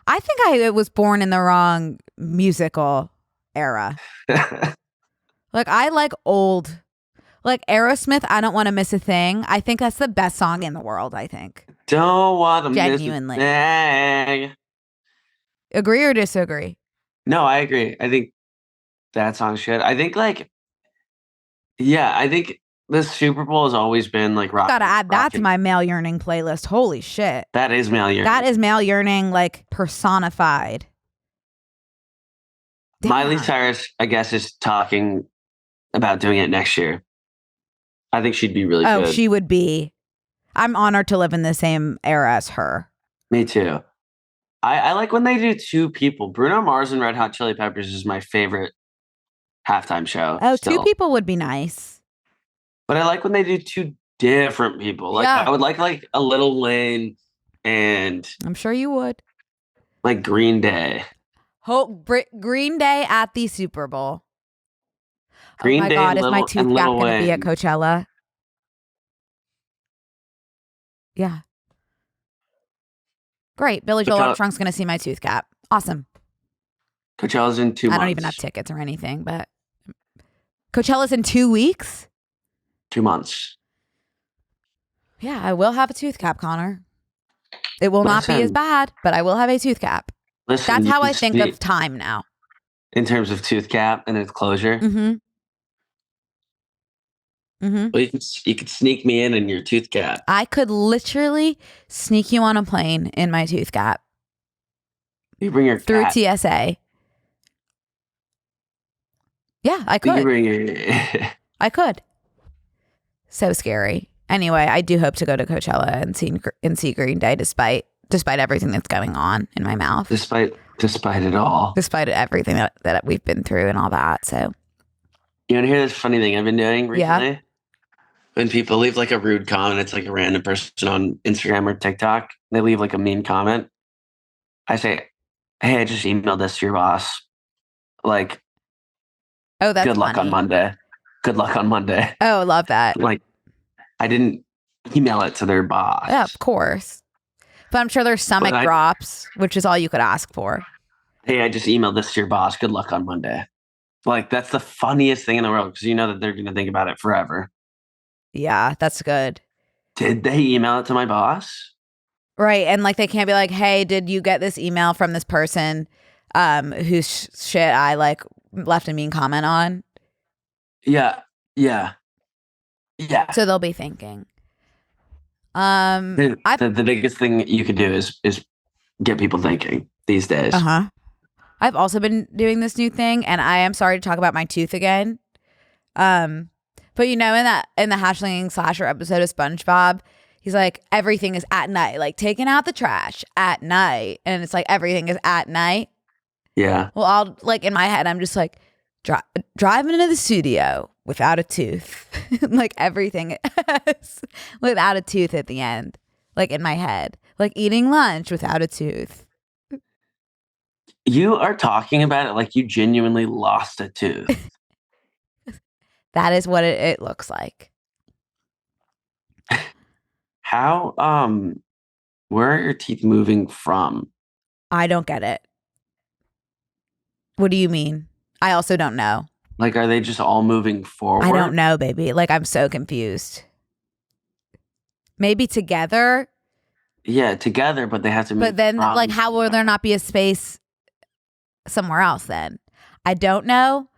I think I was born in the wrong musical era. Like I like old, like Aerosmith. I don't want to miss a thing. I think that's the best song in the world. I think. Don't want to Genuinely. miss a thing. Agree or disagree? No, I agree. I think that song's shit. I think like, yeah, I think the Super Bowl has always been like rock. Gotta add that to my male yearning playlist. Holy shit. That is male yearning. That is male yearning like personified. Damn. Miley Cyrus, I guess, is talking about doing it next year. I think she'd be really good. Oh, she would be. I'm honored to live in the same era as her. Me too. I like when they do two people. Bruno Mars and Red Hot Chili Peppers is my favorite halftime show. Oh, still. two people would be nice. But I like when they do two different people. Like Yeah. I would like a Lil Wayne and I'm sure you would. like Green Day. Green Day at the Super Bowl. Green oh my Day God, is my and tooth gap Lil going to be at Wayne. Coachella? Yeah. Great. Billy Joel Armstrong's going to see my tooth cap. Awesome. Coachella's in 2 months. I don't even have tickets or anything, but Coachella's in 2 weeks? 2 months. Yeah, I will have a tooth cap, Connor. It will not be as bad, but I will have a tooth cap. Listen, that's how I think of time now. In terms of tooth cap and its closure? Mm-hmm. Mm-hmm. Well, you could sneak me in your tooth cap. I could literally sneak you on a plane in my tooth cap. You bring your through cat. TSA. Yeah, I could. You bring your... I could. So scary. Anyway, I do hope to go to Coachella and see Green Day despite everything that's going on in my mouth. Despite it all. Despite everything that we've been through and all that. So you want to hear this funny thing I've been doing recently? Yeah. When people leave like a rude comment, it's like a random person on Instagram or TikTok. They leave like a mean comment. I say, hey, I just emailed this to your boss. Like, oh, that's good luck funny. on Monday. Good luck on Monday. Oh, love that. Like, I didn't email it to their boss. Yeah, of course. But I'm sure there's stomach drops, which is all you could ask for. Hey, I just emailed this to your boss. Good luck on Monday. Like, that's the funniest thing in the world because you know that they're going to think about it forever. Yeah, that's good. Did they email it to my boss? Right. And like, they can't be like, hey, did you get this email from this person whose shit I like left a mean comment on? Yeah. Yeah. Yeah. So they'll be thinking. The biggest thing you could do is get people thinking these days. Uh-huh. I've also been doing this new thing, and I am sorry to talk about my tooth again. But you know, in the Hatchling Slasher episode of SpongeBob, he's like, everything is at night, like taking out the trash at night, and it's like everything is at night. Yeah. Well, I'll like in my head, I'm just like driving into the studio without a tooth, like everything is without a tooth at the end, like in my head, like eating lunch without a tooth. You are talking about it like you genuinely lost a tooth. That is what it looks like. How, where are your teeth moving from? I don't get it. What do you mean? I also don't know. Like, are they just all moving forward? I don't know, baby. Like, I'm so confused. Maybe together. Yeah, together, but they have to move. But then, like, how will there not be a space somewhere else then? I don't know.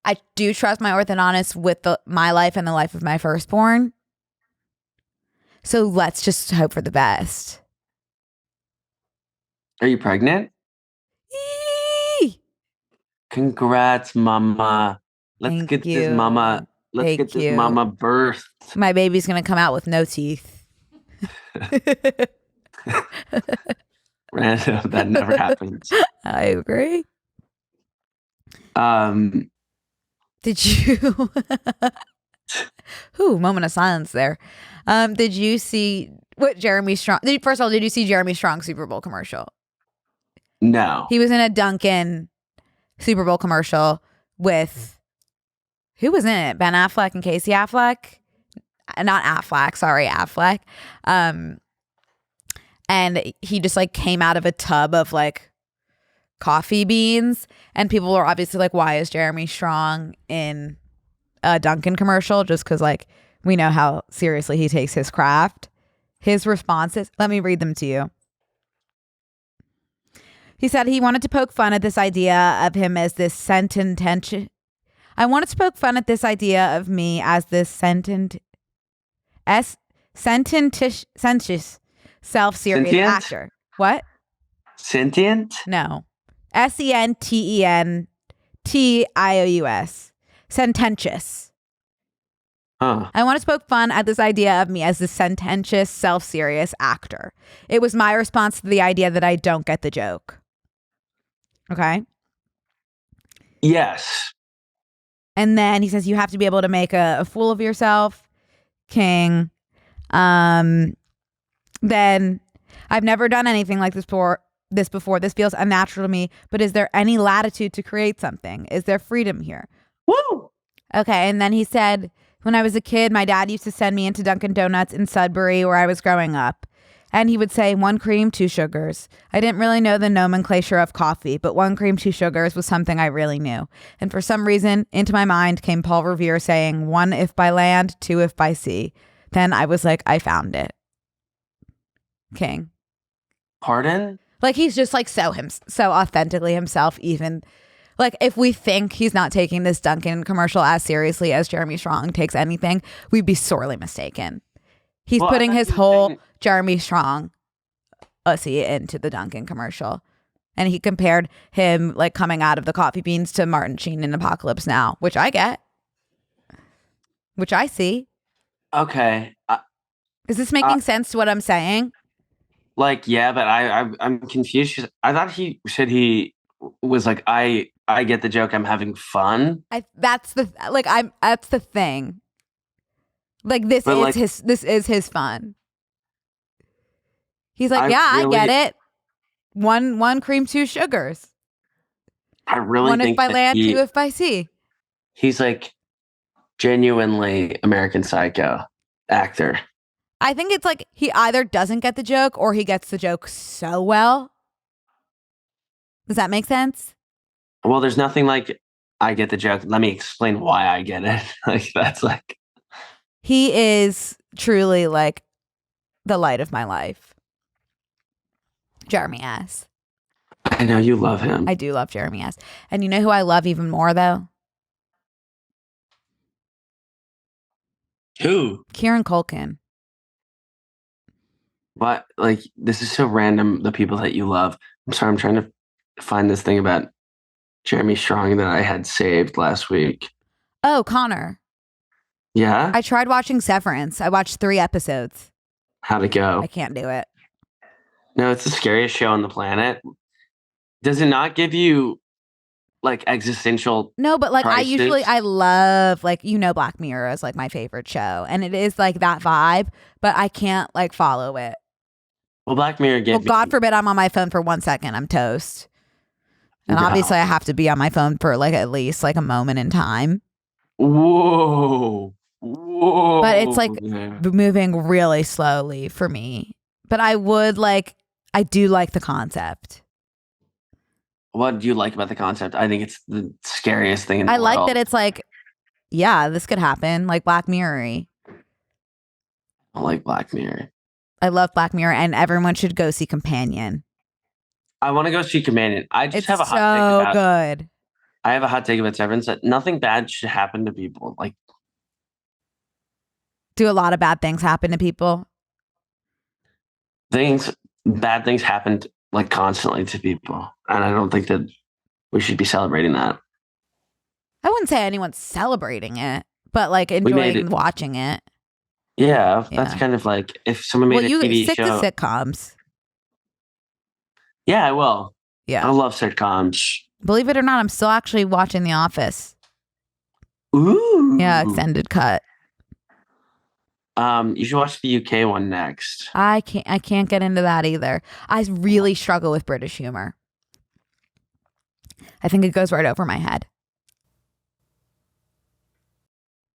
I do trust my orthodontist with my life and the life of my firstborn. So let's just hope for the best. Are you pregnant? Eee! Congrats, mama. Let's Thank get you. this mama. Let's Thank get this you. mama birthed. My baby's going to come out with no teeth. Random. That never happens. I agree. Did you Ooh, moment of silence there. Did you see what Jeremy Strong? First of all, did you see Jeremy Strong's Super Bowl commercial? No. He was in a Dunkin' Super Bowl commercial with, who was in it? Ben Affleck and Casey Affleck? Not Affleck, sorry, Affleck. And he just like came out of a tub of like coffee beans, and people were obviously like, why is Jeremy Strong in a Dunkin' commercial? Just because like we know how seriously he takes his craft. His responses, let me read them to you. He said he wanted to poke fun at this idea of him as this sententious. I wanted to poke fun at this idea of me as this sententious, self-serious Sentient? actor. What? Sentient? No. Sententious. Sententious. Huh. I wanted to poke fun at this idea of me as the sententious, self-serious actor. It was my response to the idea that I don't get the joke. Okay? Yes. And then he says, you have to be able to make a fool of yourself, King. Then I've never done anything like this before. This feels unnatural to me, but is there any latitude to create something? Is there freedom here? Woo! Okay. And then he said, when I was a kid, my dad used to send me into Dunkin' Donuts in Sudbury where I was growing up. And he would say 1 cream, 2 sugars. I didn't really know the nomenclature of coffee, but 1 cream, 2 sugars was something I really knew. And for some reason, into my mind came Paul Revere saying 1 if by land, 2 if by sea. Then I was like, I found it. King. Pardon? Like he's just like so authentically himself, even like if we think he's not taking this Dunkin' commercial as seriously as Jeremy Strong takes anything, we'd be sorely mistaken. He's putting his whole Jeremy Strong ussy into the Dunkin' commercial. And he compared him like coming out of the coffee beans to Martin Sheen in Apocalypse Now, which I get. Which I see. Okay. Is this making sense to what I'm saying? Like, yeah, but I'm confused. I thought he said he was like, I get the joke. I'm having fun. That's the thing. Like this is his fun. He's like, I get it. 1 cream, 2 sugars. I really 1 think if by that land, 2 if by sea. He's like genuinely American Psycho actor. I think it's like he either doesn't get the joke or he gets the joke so well. Does that make sense? Well, there's nothing like I get the joke. Let me explain why I get it. Like that's like he is truly like the light of my life. Jeremy S. I know you love him. I do love Jeremy S. And you know who I love even more though? Who? Kieran Culkin. What? Like this is so random. The people that you love. I'm sorry. I'm trying to find this thing about Jeremy Strong that I had saved last week. Oh, Connor. Yeah? I tried watching Severance. I watched 3 episodes. How'd it go? I can't do it. No, it's the scariest show on the planet. Does it not give you like existential? No, but like crisis? I love like, Black Mirror is like my favorite show. And it is like that vibe, but I can't like follow it. Well, Black Mirror gave Well, God forbid I'm on my phone for 1 second. I'm toast. And No. obviously I have to be on my phone for like at least like a moment in time. Whoa. But it's like moving really slowly for me. But I do like the concept. What do you like about the concept? I think it's the scariest thing in the world. I like that it's like, yeah, this could happen. Like Black Mirror. I like Black Mirror. I love Black Mirror, and everyone should go see Companion. I want to go see Companion. I just It's have a hot so take about good. I have a hot take about Severance that nothing bad should happen to people. Like, Do a lot of bad things happen to people? bad things happen like constantly to people. And I don't think that we should be celebrating that. I wouldn't say anyone's celebrating it, but like enjoying watching it. Yeah, that's kind of like if someone made a TV stick show. to sitcoms. Yeah, I will. Yeah. I love sitcoms. Believe it or not, I'm still actually watching The Office. Ooh. Yeah, extended cut. You should watch the UK one next. I can't get into that either. I really struggle with British humor. I think it goes right over my head.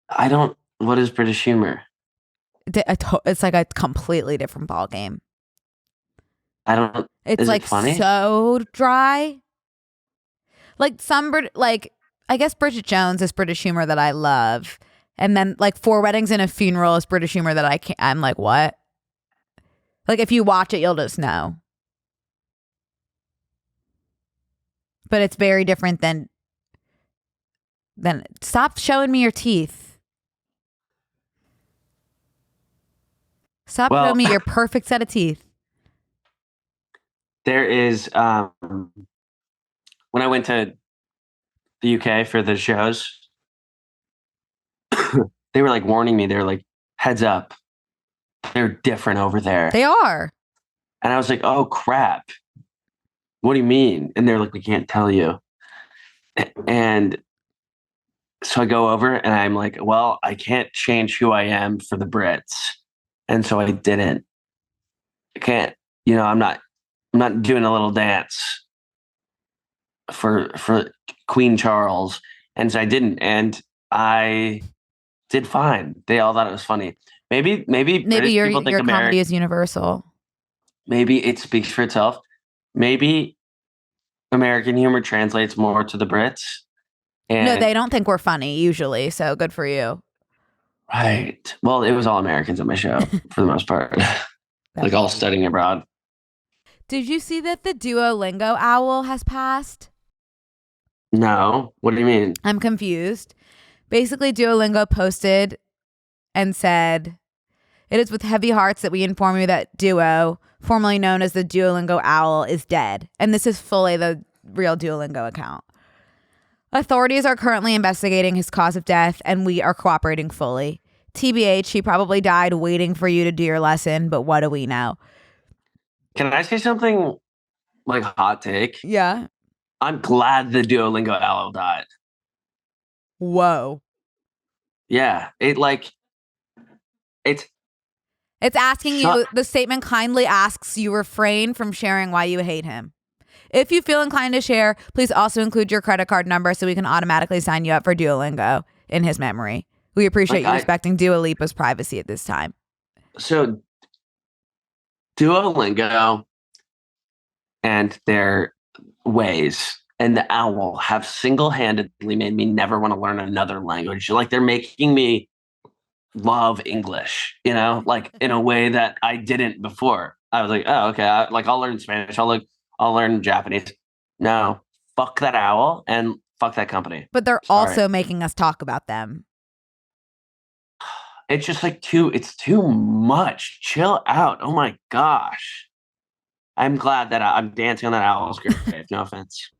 I don't. What is British humor? It's like a completely different ball game. I don't. It's Is like it funny? so dry. Like I guess Bridget Jones is British humor that I love, and then like Four Weddings and a Funeral is British humor that I can't. I'm like, what? Like if you watch it, you'll just know. But it's very different than stop showing me your teeth. Stop Well, showing me your perfect set of teeth. there is when I went to the UK for the shows, they were like warning me. They were like, heads up, they're different over there. They are. And I was like, oh crap. What do you mean? And they're like, we can't tell you. And so I go over and I'm like, well, I can't change who I am for the Brits. And so I didn't. I can't, I'm not doing a little dance for Queen Charles. And so I didn't. And I did fine. They all thought it was funny. Maybe British your people think comedy is universal. Maybe it speaks for itself. Maybe American humor translates more to the Brits. And No, they don't think we're funny usually. So good for you. Right. Well, it was all Americans on my show for the most part. Like all studying abroad. Did you see that the Duolingo Owl has passed? No. What do you mean? I'm confused. Basically, Duolingo posted and said, "It is with heavy hearts that we inform you that Duo, formerly known as the Duolingo Owl, is dead." And this is fully the real Duolingo account. "Authorities are currently investigating his cause of death, and we are cooperating fully. TBH, he probably died waiting for you to do your lesson, but what do we know?" Can I say something like hot take? Yeah. I'm glad the Duolingo Owl died. Whoa. Yeah. It's asking you, the statement kindly asks you refrain from sharing why you hate him. If you feel inclined to share, please also include your credit card number so we can automatically sign you up for Duolingo in his memory. We appreciate you respecting Dua Lipa's privacy at this time. So Duolingo and their ways and the owl have single-handedly made me never want to learn another language. Like they're making me love English, like in a way that I didn't before. I was like, oh, okay. I'll learn Spanish. I'll learn Japanese. No, fuck that owl and fuck that company. But they're also making us talk about them. It's just like it's too much. Chill out. Oh my gosh. I'm glad that I'm dancing on that owl's grave. No offense.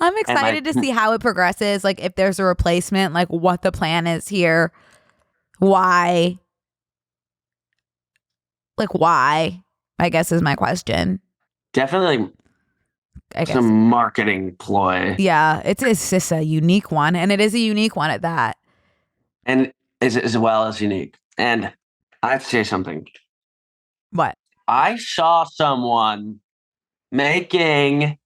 I'm excited to see how it progresses. Like if there's a replacement, like what the plan is here. Why? Like why? I guess is my question. Definitely some marketing ploy. Yeah, it's just a unique one. And it is a unique one at that. And as well as unique. And I have to say something. What? I saw someone making...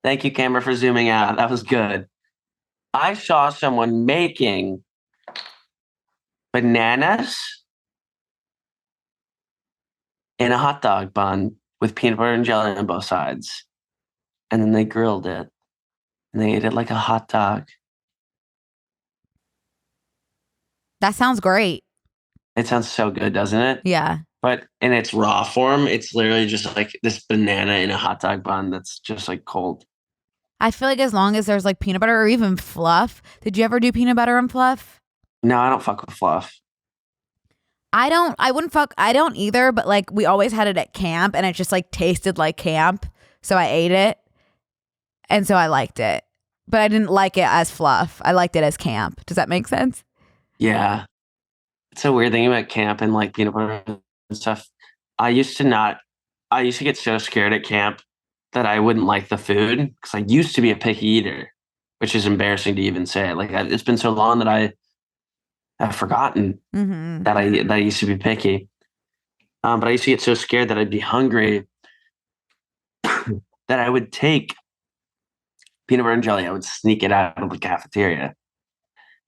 Thank you, camera, for zooming out. That was good. I saw someone making bananas in a hot dog bun with peanut butter and jelly on both sides. And then they grilled it. And they ate it like a hot dog. That sounds great. It sounds so good, doesn't it? Yeah. But in its raw form, it's literally just like this banana in a hot dog bun that's just like cold. I feel like as long as there's like peanut butter or even fluff. Did you ever do peanut butter and fluff? No, I don't fuck with fluff. I don't either, but like we always had it at camp and it just like tasted like camp. So I ate it. And so I liked it. But I didn't like it as fluff. I liked it as camp. Does that make sense? Yeah. It's a weird thing about camp and like peanut butter and stuff. I used to get so scared at camp that I wouldn't like the food because I used to be a picky eater, which is embarrassing to even say. Like it's been so long that I have forgotten Mm-hmm. that I used to be picky. But I used to get so scared that I'd be hungry that I would take peanut butter and jelly. I would sneak it out of the cafeteria,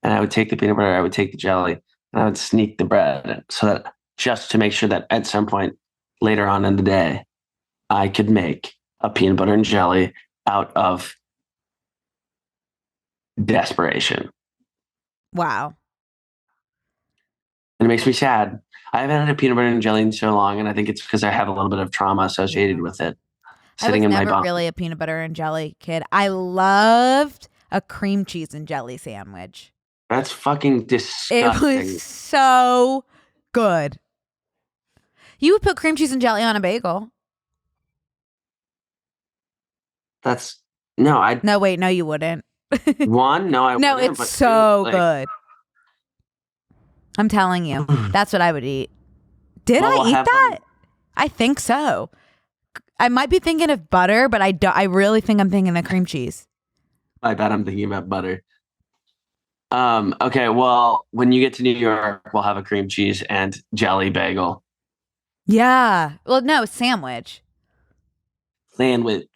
and I would take the peanut butter, I would take the jelly, and I would sneak the bread, so that just to make sure that at some point later on in the day, I could make a peanut butter and jelly out of desperation. Wow. And it makes me sad. I haven't had a peanut butter and jelly in so long, and I think it's because I have a little bit of trauma associated with it. I was Sitting in my never bum. really a peanut butter and jelly kid. I loved a cream cheese and jelly sandwich. That's fucking It disgusting. was so good. You would put cream cheese and jelly on a bagel. That's no, I No, wait, no, you wouldn't. one, no, I No, wouldn't, it's but so two, good. I'm telling you, that's what I would eat. Did Well, I we'll eat have that? I think so. I might be thinking of butter, but I really think I'm thinking of cream cheese. I bet I'm thinking about butter. Okay, well, when you get to New York, we'll have a cream cheese and jelly bagel Yeah. Well, no, sandwich. sandwich.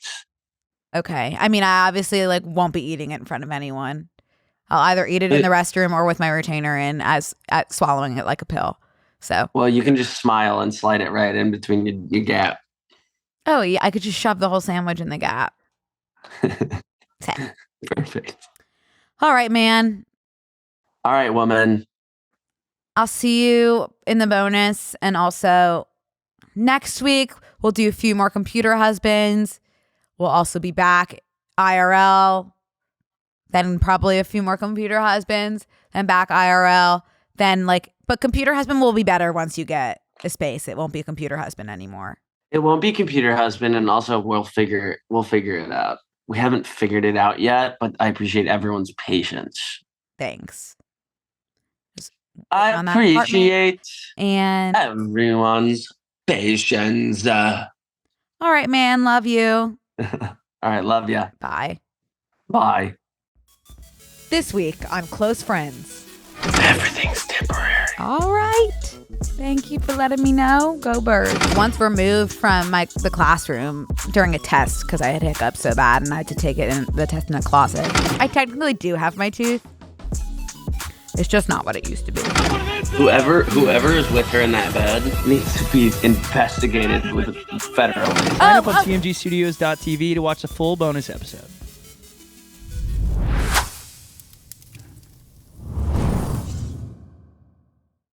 Okay. I mean, I obviously won't be eating it in front of anyone. I'll either eat it in the restroom or with my retainer in as at swallowing it like a pill. So. Well, you can just smile and slide it right in between your gap. Oh yeah, I could just shove the whole sandwich in the gap. Perfect. All right, man. All right, woman. I'll see you in the bonus, and also next week we'll do a few more computer husbands. We'll also be back IRL. Then probably a few more computer husbands. Then back IRL. Then but computer husband will be better once you get a space. It won't be a computer husband anymore. It won't be computer husband, and also we'll figure it out. We haven't figured it out yet, but I appreciate everyone's patience. Thanks. I appreciate and everyone's patience. All right, man. Love you. All right, love ya. Bye. Bye. This week on Close Friends. Everything's temporary. All right. Thank you for letting me know. Go Birds. Once removed from the classroom during a test because I had hiccups so bad and I had to take the test in a closet. I technically do have my tooth. It's just not what it used to be. Whoever is with her in that bed needs to be investigated with federal. Sign up on tmgstudios.tv to watch the full bonus episode.